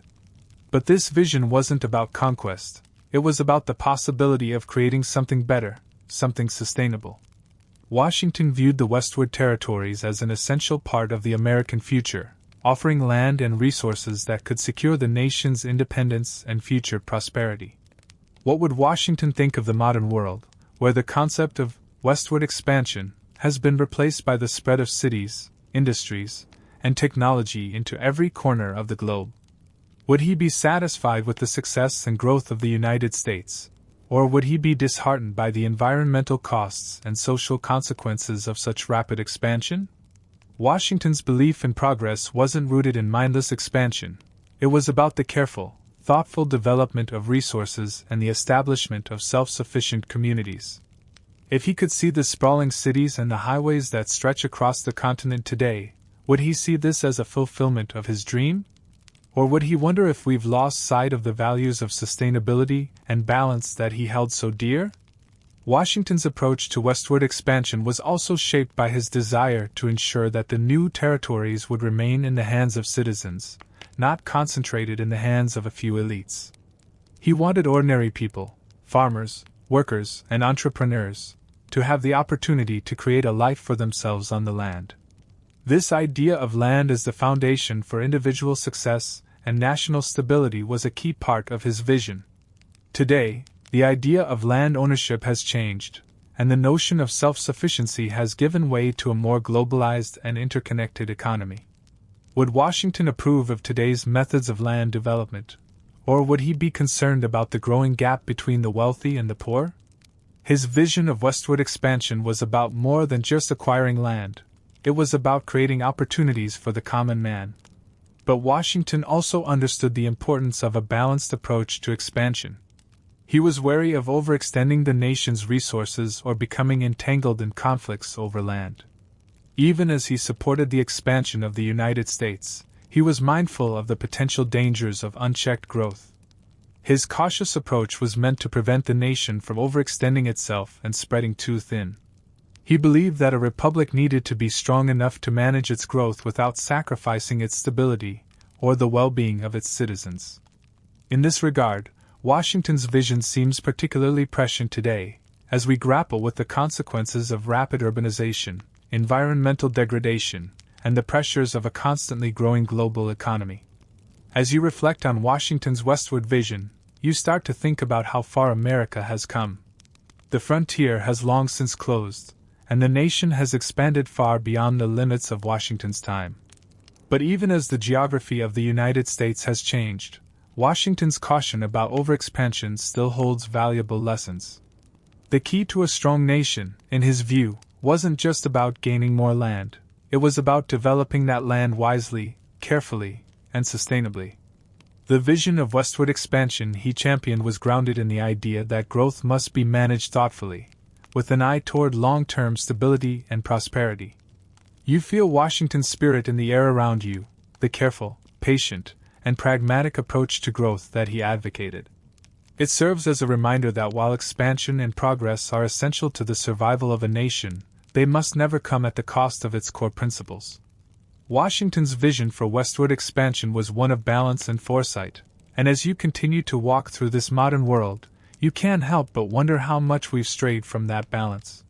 But this vision wasn't about conquest, it was about the possibility of creating something better, something sustainable. Washington viewed the westward territories as an essential part of the American future, offering land and resources that could secure the nation's independence and future prosperity. What would Washington think of the modern world, where the concept of westward expansion has been replaced by the spread of cities, industries, and technology into every corner of the globe? Would he be satisfied with the success and growth of the United States, or would he be disheartened by the environmental costs and social consequences of such rapid expansion? Washington's belief in progress wasn't rooted in mindless expansion. It was about the careful, thoughtful development of resources and the establishment of self-sufficient communities. If he could see the sprawling cities and the highways that stretch across the continent today, would he see this as a fulfillment of his dream? Or would he wonder if we've lost sight of the values of sustainability and balance that he held so dear? Washington's approach to westward expansion was also shaped by his desire to ensure that the new territories would remain in the hands of citizens, not concentrated in the hands of a few elites. He wanted ordinary people, farmers, workers, and entrepreneurs, to have the opportunity to create a life for themselves on the land. This idea of land as the foundation for individual success and national stability was a key part of his vision. Today, the idea of land ownership has changed, and the notion of self-sufficiency has given way to a more globalized and interconnected economy. Would Washington approve of today's methods of land development, or would he be concerned about the growing gap between the wealthy and the poor? His vision of westward expansion was about more than just acquiring land. It was about creating opportunities for the common man. But Washington also understood the importance of a balanced approach to expansion. He was wary of overextending the nation's resources or becoming entangled in conflicts over land. Even as he supported the expansion of the United States, he was mindful of the potential dangers of unchecked growth. His cautious approach was meant to prevent the nation from overextending itself and spreading too thin. He believed that a republic needed to be strong enough to manage its growth without sacrificing its stability or the well-being of its citizens. In this regard, Washington's vision seems particularly prescient today, as we grapple with the consequences of rapid urbanization, environmental degradation, and the pressures of a constantly growing global economy. As you reflect on Washington's westward vision, you start to think about how far America has come. The frontier has long since closed, and the nation has expanded far beyond the limits of Washington's time. But even as the geography of the United States has changed, Washington's caution about overexpansion still holds valuable lessons. The key to a strong nation, in his view, wasn't just about gaining more land. It was about developing that land wisely, carefully, and sustainably. The vision of westward expansion he championed was grounded in the idea that growth must be managed thoughtfully, with an eye toward long-term stability and prosperity. You feel Washington's spirit in the air around you, the careful, patient, and pragmatic approach to growth that he advocated. It serves as a reminder that while expansion and progress are essential to the survival of a nation, they must never come at the cost of its core principles. Washington's vision for westward expansion was one of balance and foresight, and as you continue to walk through this modern world, you can't help but wonder how much we've strayed from that balance.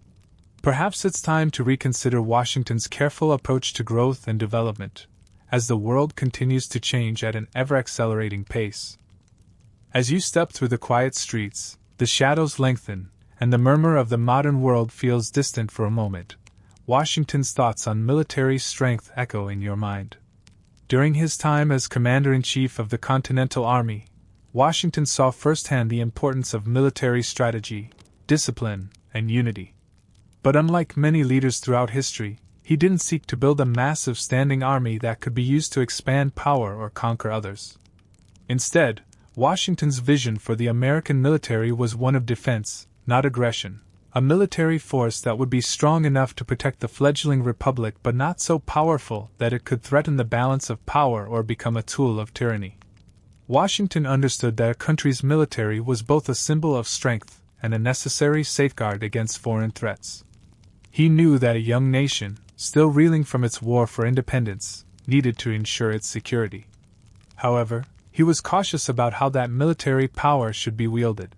Perhaps it's time to reconsider Washington's careful approach to growth and development, as the world continues to change at an ever-accelerating pace. As you step through the quiet streets, the shadows lengthen, and the murmur of the modern world feels distant for a moment. Washington's thoughts on military strength echo in your mind. During his time as Commander-in-Chief of the Continental Army, Washington saw firsthand the importance of military strategy, discipline, and unity. But unlike many leaders throughout history, he didn't seek to build a massive standing army that could be used to expand power or conquer others. Instead, Washington's vision for the American military was one of defense, not aggression, a military force that would be strong enough to protect the fledgling republic but not so powerful that it could threaten the balance of power or become a tool of tyranny. Washington understood that a country's military was both a symbol of strength and a necessary safeguard against foreign threats. He knew that a young nation, still reeling from its war for independence, needed to ensure its security. However, he was cautious about how that military power should be wielded.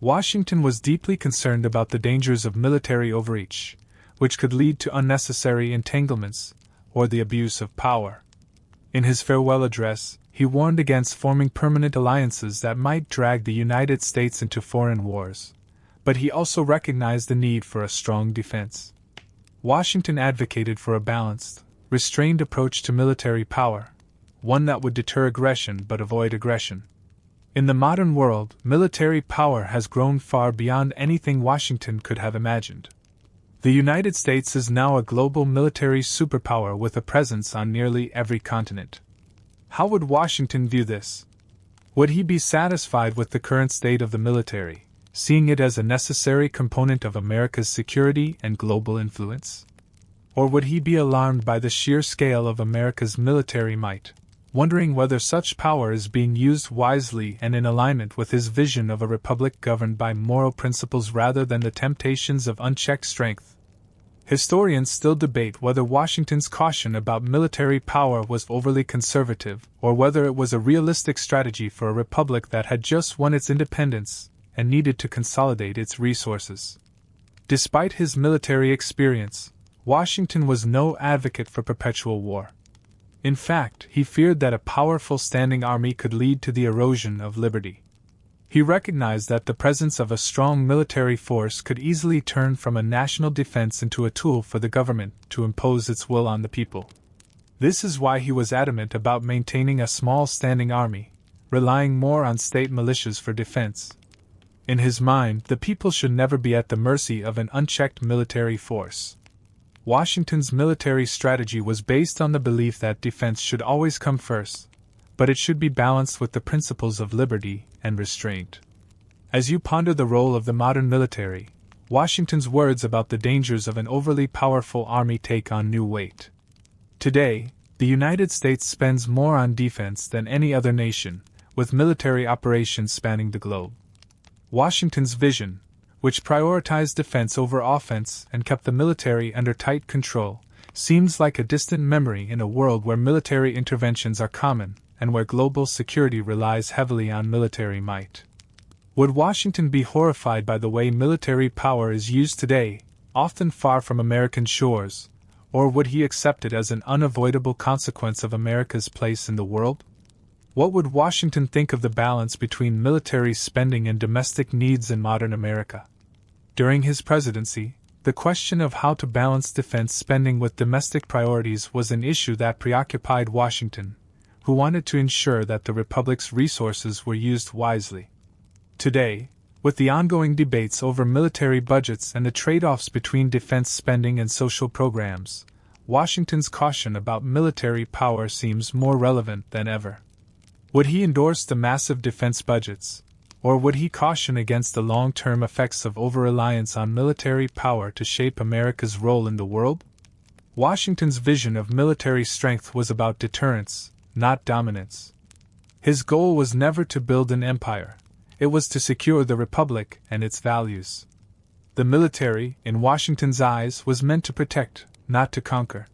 Washington was deeply concerned about the dangers of military overreach, which could lead to unnecessary entanglements or the abuse of power. In his farewell address, he warned against forming permanent alliances that might drag the United States into foreign wars, but he also recognized the need for a strong defense. Washington advocated for a balanced, restrained approach to military power, one that would deter aggression but avoid aggression. In the modern world, military power has grown far beyond anything Washington could have imagined. The United States is now a global military superpower with a presence on nearly every continent. How would Washington view this? Would he be satisfied with the current state of the military, seeing it as a necessary component of America's security and global influence? Or would he be alarmed by the sheer scale of America's military might, wondering whether such power is being used wisely and in alignment with his vision of a republic governed by moral principles rather than the temptations of unchecked strength. Historians still debate whether Washington's caution about military power was overly conservative, or whether it was a realistic strategy for a republic that had just won its independence and needed to consolidate its resources. Despite his military experience, Washington was no advocate for perpetual war. In fact, he feared that a powerful standing army could lead to the erosion of liberty. He recognized that the presence of a strong military force could easily turn from a national defense into a tool for the government to impose its will on the people. This is why he was adamant about maintaining a small standing army, relying more on state militias for defense. In his mind, the people should never be at the mercy of an unchecked military force. Washington's military strategy was based on the belief that defense should always come first, but it should be balanced with the principles of liberty and restraint. As you ponder the role of the modern military, Washington's words about the dangers of an overly powerful army take on new weight. Today, the United States spends more on defense than any other nation, with military operations spanning the globe. Washington's vision, which prioritized defense over offense and kept the military under tight control, seems like a distant memory in a world where military interventions are common and where global security relies heavily on military might. Would Washington be horrified by the way military power is used today, often far from American shores, or would he accept it as an unavoidable consequence of America's place in the world? What would Washington think of the balance between military spending and domestic needs in modern America? During his presidency, the question of how to balance defense spending with domestic priorities was an issue that preoccupied Washington, who wanted to ensure that the Republic's resources were used wisely. Today, with the ongoing debates over military budgets and the trade-offs between defense spending and social programs, Washington's caution about military power seems more relevant than ever. Would he endorse the massive defense budgets, or would he caution against the long-term effects of over-reliance on military power to shape America's role in the world? Washington's vision of military strength was about deterrence, not dominance. His goal was never to build an empire, it was to secure the Republic and its values. The military, in Washington's eyes, was meant to protect, not to conquer.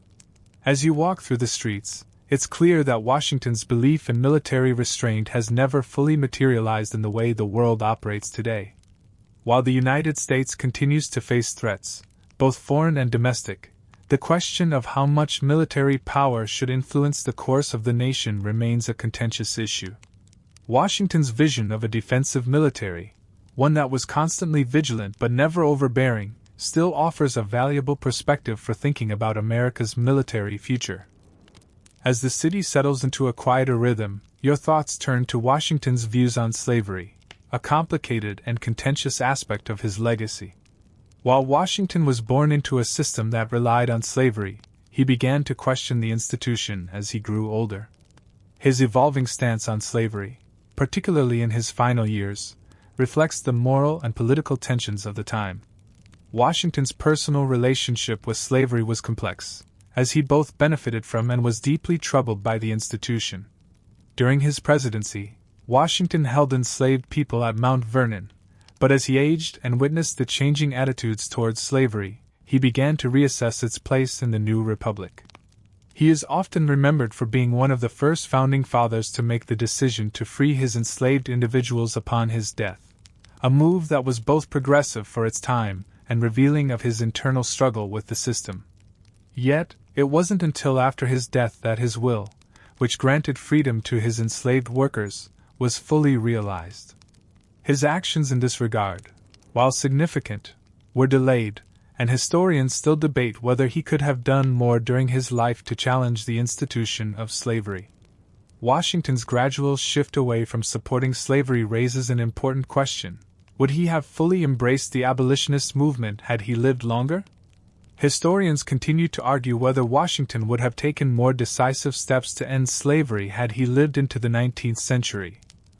As you walk through the streets, it's clear that Washington's belief in military restraint has never fully materialized in the way the world operates today. While the United States continues to face threats, both foreign and domestic, the question of how much military power should influence the course of the nation remains a contentious issue. Washington's vision of a defensive military, one that was constantly vigilant but never overbearing, still offers a valuable perspective for thinking about America's military future. As the city settles into a quieter rhythm, your thoughts turn to Washington's views on slavery, a complicated and contentious aspect of his legacy. While Washington was born into a system that relied on slavery, he began to question the institution as he grew older. His evolving stance on slavery, particularly in his final years, reflects the moral and political tensions of the time. Washington's personal relationship with slavery was complex, as he both benefited from and was deeply troubled by the institution. During his presidency, Washington held enslaved people at Mount Vernon, but as he aged and witnessed the changing attitudes towards slavery, he began to reassess its place in the new republic. He is often remembered for being one of the first founding fathers to make the decision to free his enslaved individuals upon his death, a move that was both progressive for its time and revealing of his internal struggle with the system. Yet, it wasn't until after his death that his will, which granted freedom to his enslaved workers, was fully realized. His actions in this regard, while significant, were delayed, and historians still debate whether he could have done more during his life to challenge the institution of slavery. Washington's gradual shift away from supporting slavery raises an important question. Would he have fully embraced the abolitionist movement had he lived longer? Historians continue to argue whether Washington would have taken more decisive steps to end slavery had he lived into the 19th century,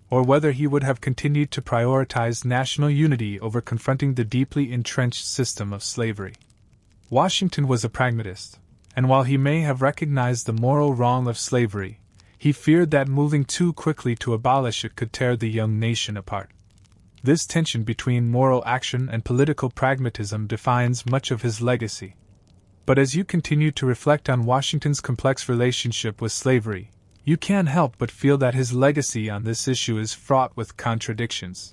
or whether he would have continued to prioritize national unity over confronting the deeply entrenched system of slavery. Washington was a pragmatist, and while he may have recognized the moral wrong of slavery, He feared that moving too quickly to abolish it could tear the young nation apart. This tension between moral action and political pragmatism defines much of his legacy. But as you continue to reflect on Washington's complex relationship with slavery, you can't help but feel that his legacy on this issue is fraught with contradictions.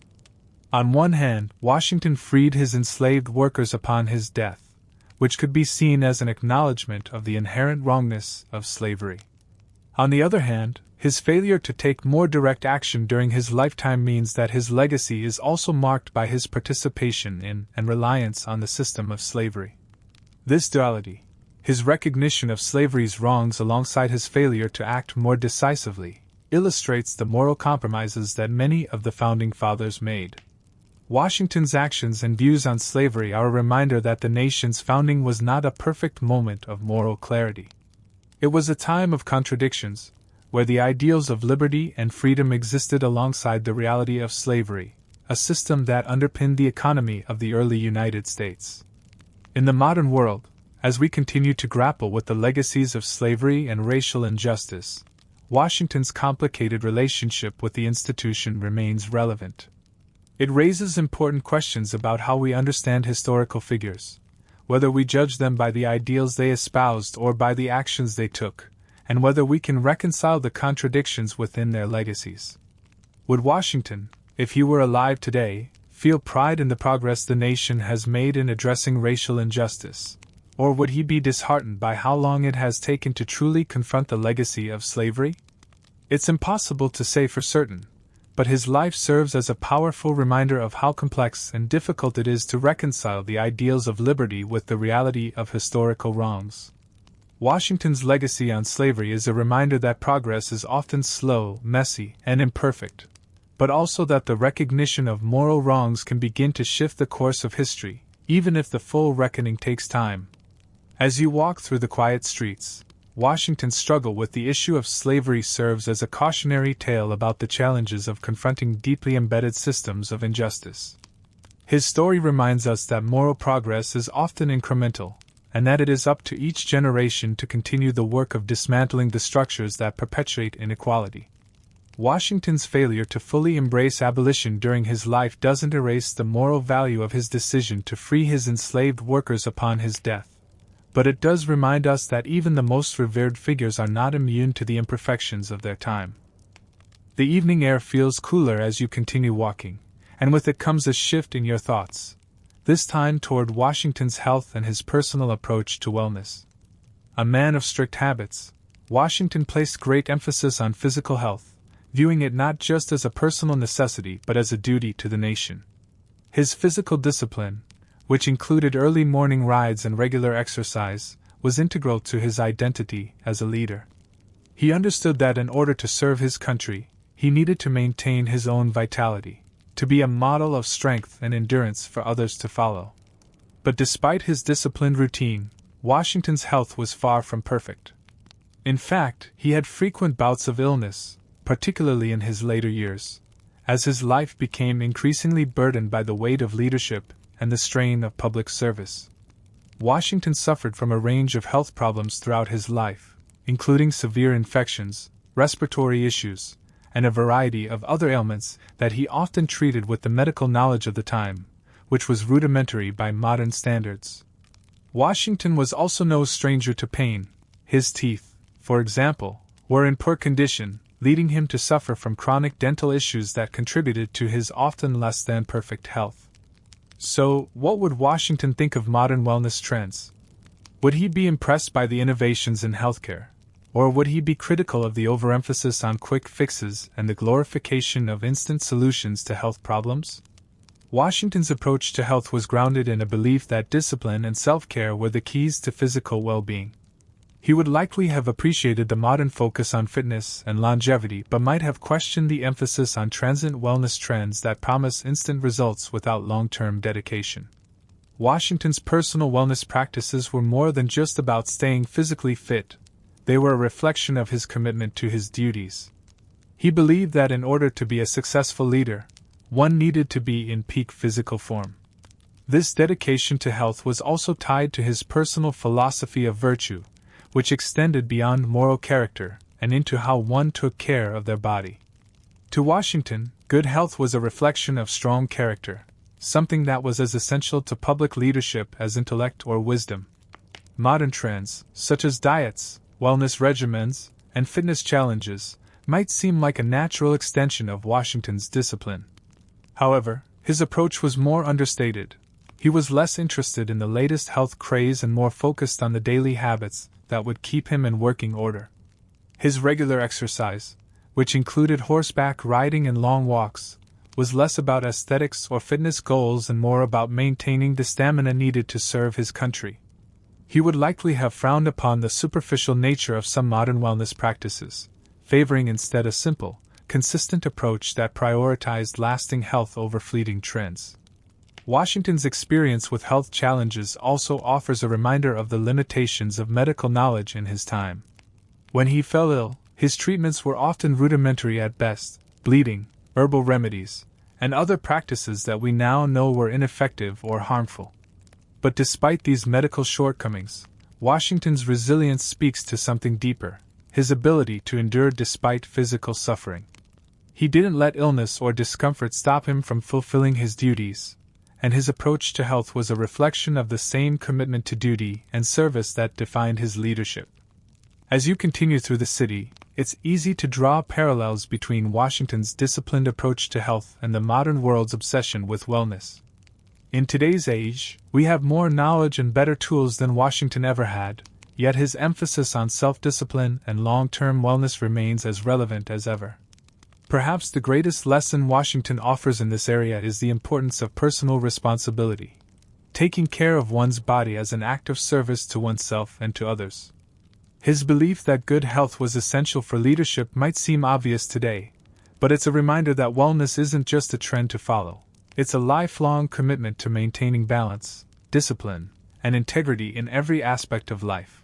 On one hand, Washington freed his enslaved workers upon his death, which could be seen as an acknowledgement of the inherent wrongness of slavery. On the other hand, his failure to take more direct action during his lifetime means that his legacy is also marked by his participation in and reliance on the system of slavery. This duality, his recognition of slavery's wrongs alongside his failure to act more decisively, illustrates the moral compromises that many of the Founding Fathers made. Washington's actions and views on slavery are a reminder that the nation's founding was not a perfect moment of moral clarity. It was a time of contradictions, where the ideals of liberty and freedom existed alongside the reality of slavery, a system that underpinned the economy of the early United States. In the modern world, as we continue to grapple with the legacies of slavery and racial injustice, Washington's complicated relationship with the institution remains relevant. It raises important questions about how we understand historical figures, whether we judge them by the ideals they espoused or by the actions they took, and whether we can reconcile the contradictions within their legacies. Would Washington, if he were alive today, feel pride in the progress the nation has made in addressing racial injustice, or would he be disheartened by how long it has taken to truly confront the legacy of slavery? It's impossible to say for certain, but his life serves as a powerful reminder of how complex and difficult it is to reconcile the ideals of liberty with the reality of historical wrongs. Washington's legacy on slavery is a reminder that progress is often slow, messy, and imperfect, but also that the recognition of moral wrongs can begin to shift the course of history, even if the full reckoning takes time. As you walk through the quiet streets, Washington's struggle with the issue of slavery serves as a cautionary tale about the challenges of confronting deeply embedded systems of injustice. His story reminds us that moral progress is often incremental, and that it is up to each generation to continue the work of dismantling the structures that perpetuate inequality. Washington's failure to fully embrace abolition during his life doesn't erase the moral value of his decision to free his enslaved workers upon his death, but it does remind us that even the most revered figures are not immune to the imperfections of their time. The evening air feels cooler as you continue walking, and with it comes a shift in your thoughts, this time toward Washington's health and his personal approach to wellness. A man of strict habits, Washington placed great emphasis on physical health, viewing it not just as a personal necessity but as a duty to the nation. His physical discipline, which included early morning rides and regular exercise, was integral to his identity as a leader. He understood that in order to serve his country, he needed to maintain his own vitality, to be a model of strength and endurance for others to follow. But despite his disciplined routine, Washington's health was far from perfect. In fact, he had frequent bouts of illness, particularly in his later years, as his life became increasingly burdened by the weight of leadership and the strain of public service. Washington suffered from a range of health problems throughout his life, including severe infections, respiratory issues, and a variety of other ailments that he often treated with the medical knowledge of the time, which was rudimentary by modern standards. Washington was also no stranger to pain. His teeth, for example, were in poor condition, leading him to suffer from chronic dental issues that contributed to his often less than perfect health. So, what would Washington think of modern wellness trends? Would he be impressed by the innovations in healthcare? Or would he be critical of the overemphasis on quick fixes and the glorification of instant solutions to health problems? Washington's approach to health was grounded in a belief that discipline and self-care were the keys to physical well-being. He would likely have appreciated the modern focus on fitness and longevity but might have questioned the emphasis on transient wellness trends that promise instant results without long-term dedication. Washington's personal wellness practices were more than just about staying physically fit. They were a reflection of his commitment to his duties. He believed that in order to be a successful leader, one needed to be in peak physical form. This dedication to health was also tied to his personal philosophy of virtue, which extended beyond moral character and into how one took care of their body. To Washington, good health was a reflection of strong character, something that was as essential to public leadership as intellect or wisdom. Modern trends, such as diets, wellness regimens, and fitness challenges, might seem like a natural extension of Washington's discipline. However, his approach was more understated. He was less interested in the latest health craze and more focused on the daily habits that would keep him in working order. His regular exercise, which included horseback riding and long walks, was less about aesthetics or fitness goals and more about maintaining the stamina needed to serve his country. He would likely have frowned upon the superficial nature of some modern wellness practices, favoring instead a simple, consistent approach that prioritized lasting health over fleeting trends. Washington's experience with health challenges also offers a reminder of the limitations of medical knowledge in his time. When he fell ill, his treatments were often rudimentary at best, bleeding, herbal remedies, and other practices that we now know were ineffective or harmful. But despite these medical shortcomings, Washington's resilience speaks to something deeper: his ability to endure despite physical suffering. He didn't let illness or discomfort stop him from fulfilling his duties, and his approach to health was a reflection of the same commitment to duty and service that defined his leadership. As you continue through the city, it's easy to draw parallels between Washington's disciplined approach to health and the modern world's obsession with wellness. In today's age, we have more knowledge and better tools than Washington ever had, yet his emphasis on self-discipline and long-term wellness remains as relevant as ever. Perhaps the greatest lesson Washington offers in this area is the importance of personal responsibility, taking care of one's body as an act of service to oneself and to others. His belief that good health was essential for leadership might seem obvious today, but it's a reminder that wellness isn't just a trend to follow. It's a lifelong commitment to maintaining balance, discipline, and integrity in every aspect of life.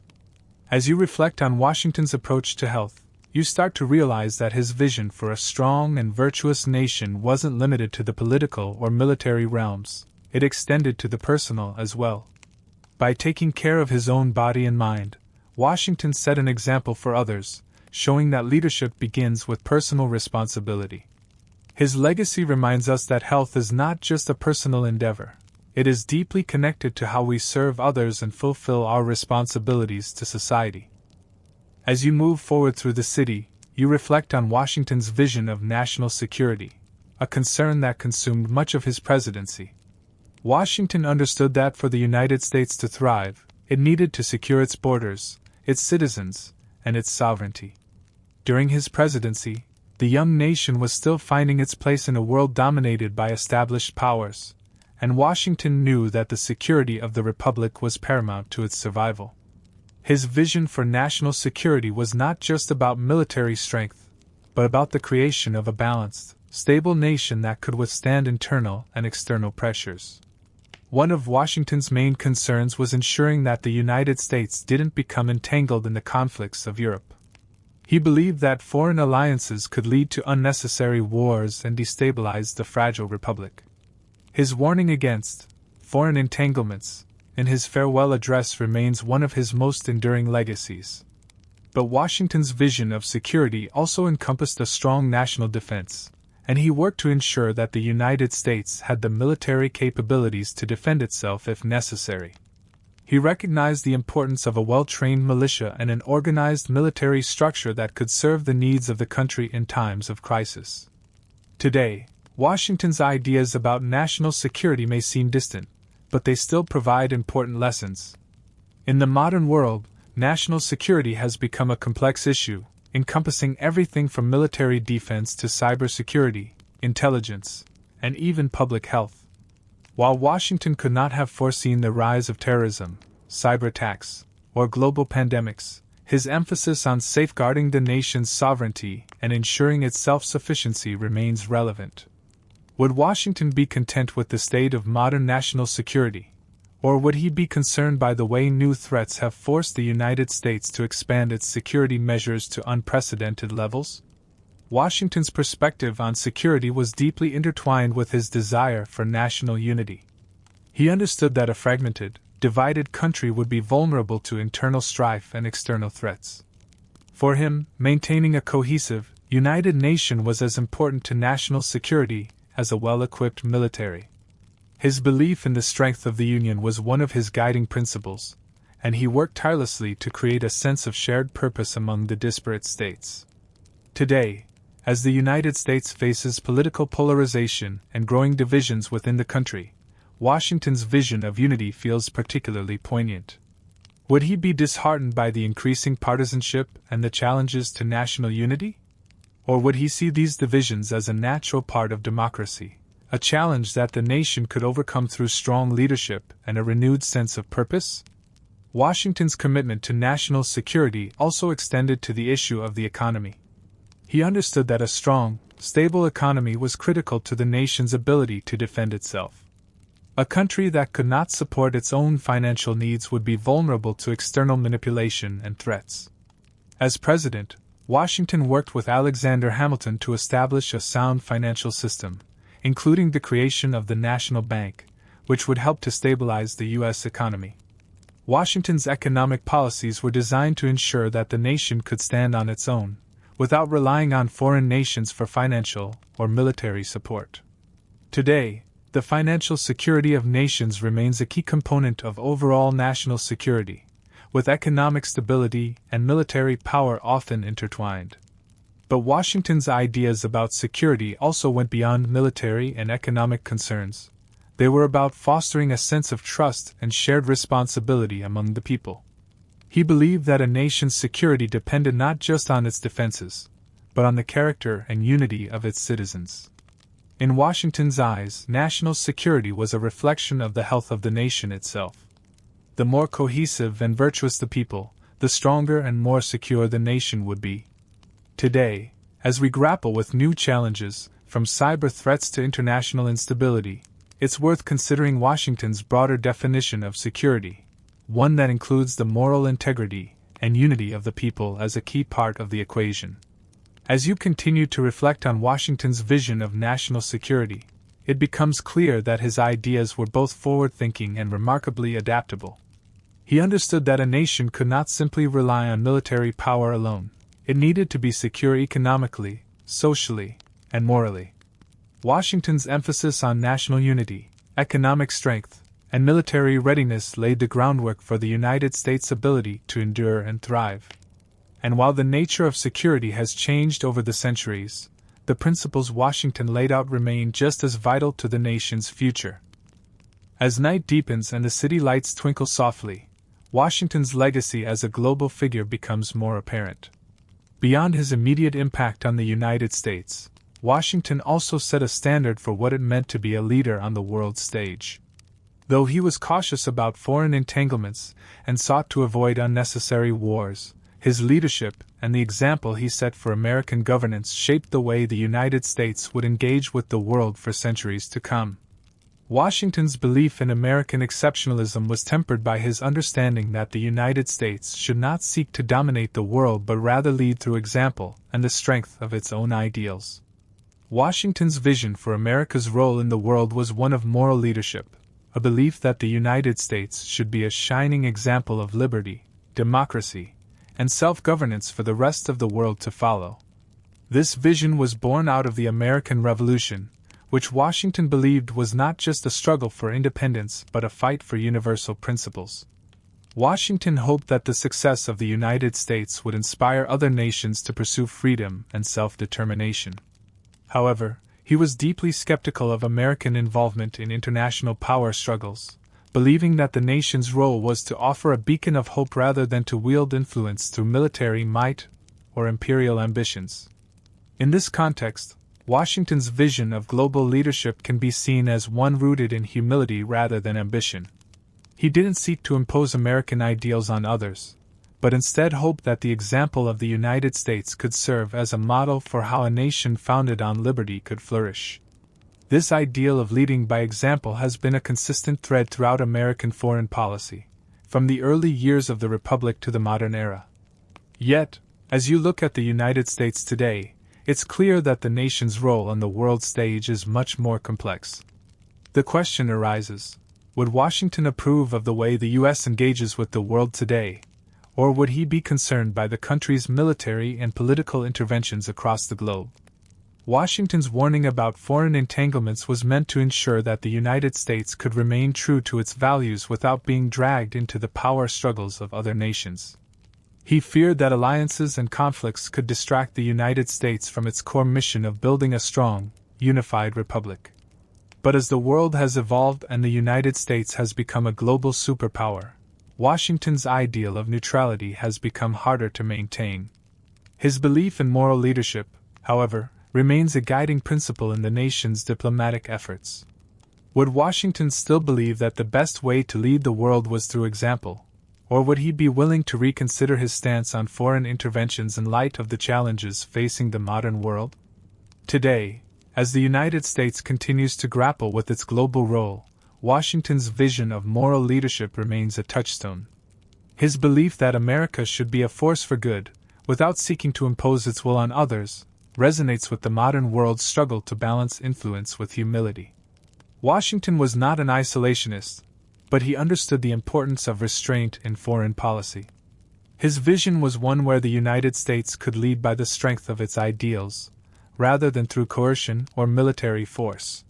As you reflect on Washington's approach to health, you start to realize that his vision for a strong and virtuous nation wasn't limited to the political or military realms. It extended to the personal as well. By taking care of his own body and mind, Washington set an example for others, showing that leadership begins with personal responsibility. His legacy reminds us that health is not just a personal endeavor. It is deeply connected to how we serve others and fulfill our responsibilities to society. As you move forward through the city, you reflect on Washington's vision of national security, a concern that consumed much of his presidency. Washington understood that for the United States to thrive, it needed to secure its borders, its citizens, and its sovereignty. During his presidency, the young nation was still finding its place in a world dominated by established powers, and Washington knew that the security of the Republic was paramount to its survival. His vision for national security was not just about military strength, but about the creation of a balanced, stable nation that could withstand internal and external pressures. One of Washington's main concerns was ensuring that the United States didn't become entangled in the conflicts of Europe. He believed that foreign alliances could lead to unnecessary wars and destabilize the fragile republic. His warning against foreign entanglements in his farewell address remains one of his most enduring legacies. But Washington's vision of security also encompassed a strong national defense, and he worked to ensure that the United States had the military capabilities to defend itself if necessary. He recognized the importance of a well-trained militia and an organized military structure that could serve the needs of the country in times of crisis. Today, Washington's ideas about national security may seem distant, but they still provide important lessons. In the modern world, national security has become a complex issue, encompassing everything from military defense to cybersecurity, intelligence, and even public health. While Washington could not have foreseen the rise of terrorism, cyber attacks, or global pandemics, his emphasis on safeguarding the nation's sovereignty and ensuring its self-sufficiency remains relevant. Would Washington be content with the state of modern national security, or would he be concerned by the way new threats have forced the United States to expand its security measures to unprecedented levels? Washington's perspective on security was deeply intertwined with his desire for national unity. He understood that a fragmented, divided country would be vulnerable to internal strife and external threats. For him, maintaining a cohesive, united nation was as important to national security as a well-equipped military. His belief in the strength of the Union was one of his guiding principles, and he worked tirelessly to create a sense of shared purpose among the disparate states. Today, as the United States faces political polarization and growing divisions within the country, Washington's vision of unity feels particularly poignant. Would he be disheartened by the increasing partisanship and the challenges to national unity? Or would he see these divisions as a natural part of democracy, a challenge that the nation could overcome through strong leadership and a renewed sense of purpose? Washington's commitment to national security also extended to the issue of the economy. He understood that a strong, stable economy was critical to the nation's ability to defend itself. A country that could not support its own financial needs would be vulnerable to external manipulation and threats. As president, Washington worked with Alexander Hamilton to establish a sound financial system, including the creation of the National Bank, which would help to stabilize the U.S. economy. Washington's economic policies were designed to ensure that the nation could stand on its own, without relying on foreign nations for financial or military support. Today, the financial security of nations remains a key component of overall national security, with economic stability and military power often intertwined. But Washington's ideas about security also went beyond military and economic concerns. They were about fostering a sense of trust and shared responsibility among the people. He believed that a nation's security depended not just on its defenses, but on the character and unity of its citizens. In Washington's eyes, national security was a reflection of the health of the nation itself. The more cohesive and virtuous the people, the stronger and more secure the nation would be. Today, as we grapple with new challenges, from cyber threats to international instability, it's worth considering Washington's broader definition of security, one that includes the moral integrity and unity of the people as a key part of the equation. As you continue to reflect on Washington's vision of national security, it becomes clear that his ideas were both forward-thinking and remarkably adaptable. He understood that a nation could not simply rely on military power alone. It needed to be secure economically, socially, and morally. Washington's emphasis on national unity, economic strength, and military readiness laid the groundwork for the United States' ability to endure and thrive. And while the nature of security has changed over the centuries, the principles Washington laid out remain just as vital to the nation's future. As night deepens and the city lights twinkle softly, Washington's legacy as a global figure becomes more apparent. Beyond his immediate impact on the United States, Washington also set a standard for what it meant to be a leader on the world stage. Though he was cautious about foreign entanglements and sought to avoid unnecessary wars, his leadership and the example he set for American governance shaped the way the United States would engage with the world for centuries to come. Washington's belief in American exceptionalism was tempered by his understanding that the United States should not seek to dominate the world but rather lead through example and the strength of its own ideals. Washington's vision for America's role in the world was one of moral leadership, a belief that the United States should be a shining example of liberty, democracy, and self-governance for the rest of the world to follow. This vision was born out of the American Revolution, which Washington believed was not just a struggle for independence but a fight for universal principles. Washington hoped that the success of the United States would inspire other nations to pursue freedom and self-determination. However, he was deeply skeptical of American involvement in international power struggles, believing that the nation's role was to offer a beacon of hope rather than to wield influence through military might or imperial ambitions. In this context, Washington's vision of global leadership can be seen as one rooted in humility rather than ambition. He didn't seek to impose American ideals on others, but instead hoped that the example of the United States could serve as a model for how a nation founded on liberty could flourish. This ideal of leading by example has been a consistent thread throughout American foreign policy, from the early years of the Republic to the modern era. Yet, as you look at the United States today, it's clear that the nation's role on the world stage is much more complex. The question arises, would Washington approve of the way the U.S. engages with the world today, Or would he be concerned by the country's military and political interventions across the globe? Washington's warning about foreign entanglements was meant to ensure that the United States could remain true to its values without being dragged into the power struggles of other nations. He feared that alliances and conflicts could distract the United States from its core mission of building a strong, unified republic. But as the world has evolved and the United States has become a global superpower, Washington's ideal of neutrality has become harder to maintain. His belief in moral leadership, however, remains a guiding principle in the nation's diplomatic efforts. Would Washington still believe that the best way to lead the world was through example, or would he be willing to reconsider his stance on foreign interventions in light of the challenges facing the modern world? Today, as the United States continues to grapple with its global role, Washington's vision of moral leadership remains a touchstone. His belief that America should be a force for good, without seeking to impose its will on others, resonates with the modern world's struggle to balance influence with humility. Washington was not an isolationist, but he understood the importance of restraint in foreign policy. His vision was one where the United States could lead by the strength of its ideals, rather than through coercion or military force.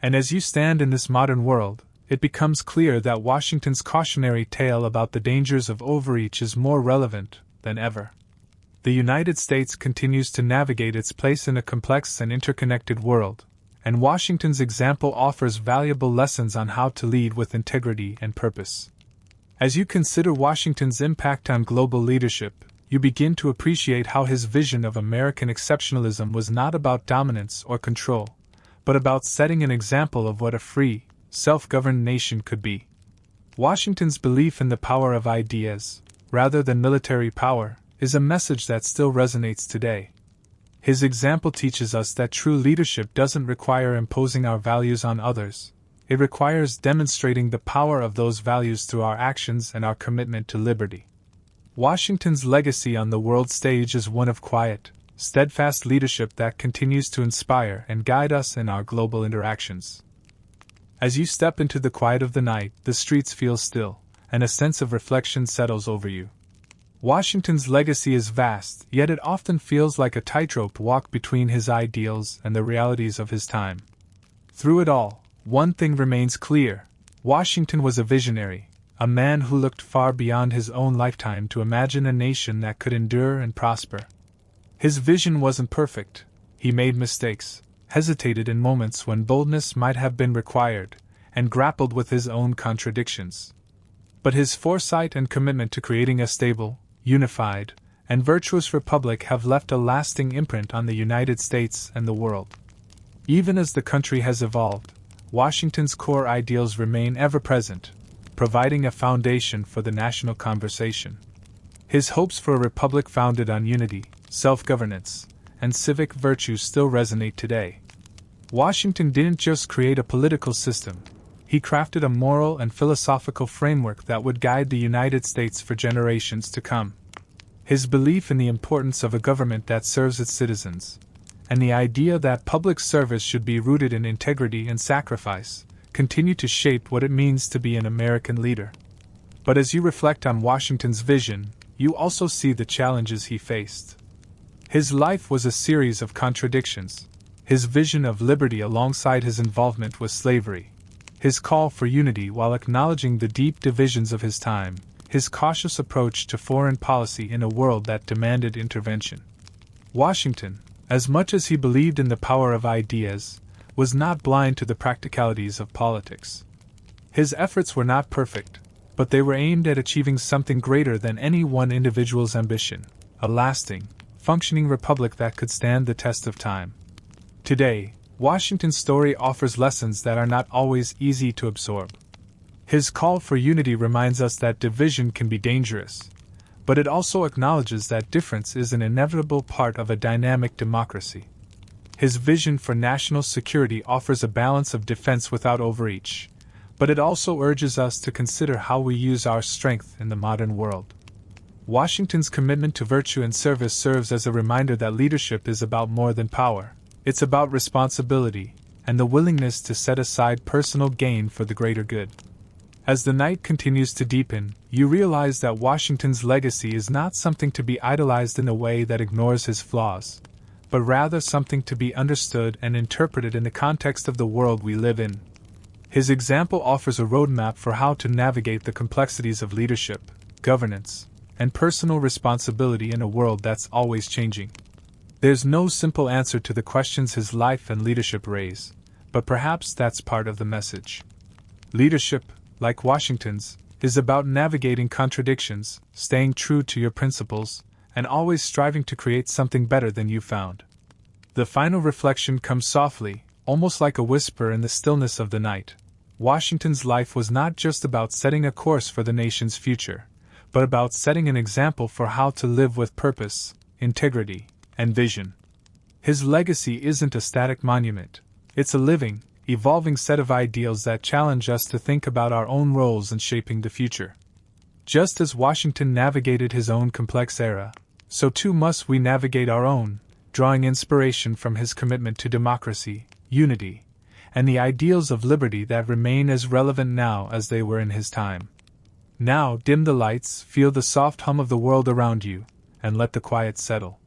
And as you stand in this modern world, it becomes clear that Washington's cautionary tale about the dangers of overreach is more relevant than ever. The United States continues to navigate its place in a complex and interconnected world, and Washington's example offers valuable lessons on how to lead with integrity and purpose. As you consider Washington's impact on global leadership, you begin to appreciate how his vision of American exceptionalism was not about dominance or control, but about setting an example of what a free, self-governed nation could be. Washington's belief in the power of ideas, rather than military power, is a message that still resonates today. His example teaches us that true leadership doesn't require imposing our values on others. It requires demonstrating the power of those values through our actions and our commitment to liberty. Washington's legacy on the world stage is one of quiet, steadfast leadership that continues to inspire and guide us in our global interactions. As you step into the quiet of the night, the streets feel still, and a sense of reflection settles over you. Washington's legacy is vast, yet it often feels like a tightrope walk between his ideals and the realities of his time. Through it all, one thing remains clear: Washington was a visionary, a man who looked far beyond his own lifetime to imagine a nation that could endure and prosper. His vision wasn't perfect. He made mistakes, hesitated in moments when boldness might have been required, and grappled with his own contradictions. But his foresight and commitment to creating a stable, unified, and virtuous republic have left a lasting imprint on the United States and the world. Even as the country has evolved, Washington's core ideals remain ever present, providing a foundation for the national conversation. His hopes for a republic founded on unity, self-governance, and civic virtue still resonate today. Washington didn't just create a political system, he crafted a moral and philosophical framework that would guide the United States for generations to come. His belief in the importance of a government that serves its citizens, and the idea that public service should be rooted in integrity and sacrifice, continue to shape what it means to be an American leader. But as you reflect on Washington's vision, you also see the challenges he faced. His life was a series of contradictions: his vision of liberty alongside his involvement with slavery, his call for unity while acknowledging the deep divisions of his time, his cautious approach to foreign policy in a world that demanded intervention. Washington, as much as he believed in the power of ideas, was not blind to the practicalities of politics. His efforts were not perfect, but they were aimed at achieving something greater than any one individual's ambition: a lasting, functioning republic that could stand the test of time. Today, Washington's story offers lessons that are not always easy to absorb. His call for unity reminds us that division can be dangerous, but it also acknowledges that difference is an inevitable part of a dynamic democracy. His vision for national security offers a balance of defense without overreach, but it also urges us to consider how we use our strength in the modern world. Washington's commitment to virtue and service serves as a reminder that leadership is about more than power. It's about responsibility and the willingness to set aside personal gain for the greater good. As the night continues to deepen, you realize that Washington's legacy is not something to be idolized in a way that ignores his flaws, but rather something to be understood and interpreted in the context of the world we live in. His example offers a roadmap for how to navigate the complexities of leadership, governance, and personal responsibility in a world that's always changing. There's no simple answer to the questions his life and leadership raise, but perhaps that's part of the message. Leadership, like Washington's, is about navigating contradictions, staying true to your principles, and always striving to create something better than you found. The final reflection comes softly, almost like a whisper in the stillness of the night. Washington's life was not just about setting a course for the nation's future, but about setting an example for how to live with purpose, integrity, and vision. His legacy isn't a static monument, it's a living, evolving set of ideals that challenge us to think about our own roles in shaping the future. Just as Washington navigated his own complex era, so too must we navigate our own, drawing inspiration from his commitment to democracy, unity, and the ideals of liberty that remain as relevant now as they were in his time. Now dim the lights, feel the soft hum of the world around you, and let the quiet settle.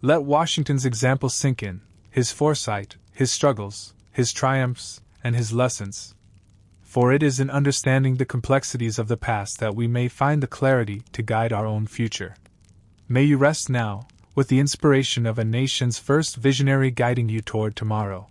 Let Washington's example sink in, his foresight, his struggles, his triumphs, and his lessons. For it is in understanding the complexities of the past that we may find the clarity to guide our own future. May you rest now, with the inspiration of a nation's first visionary guiding you toward tomorrow.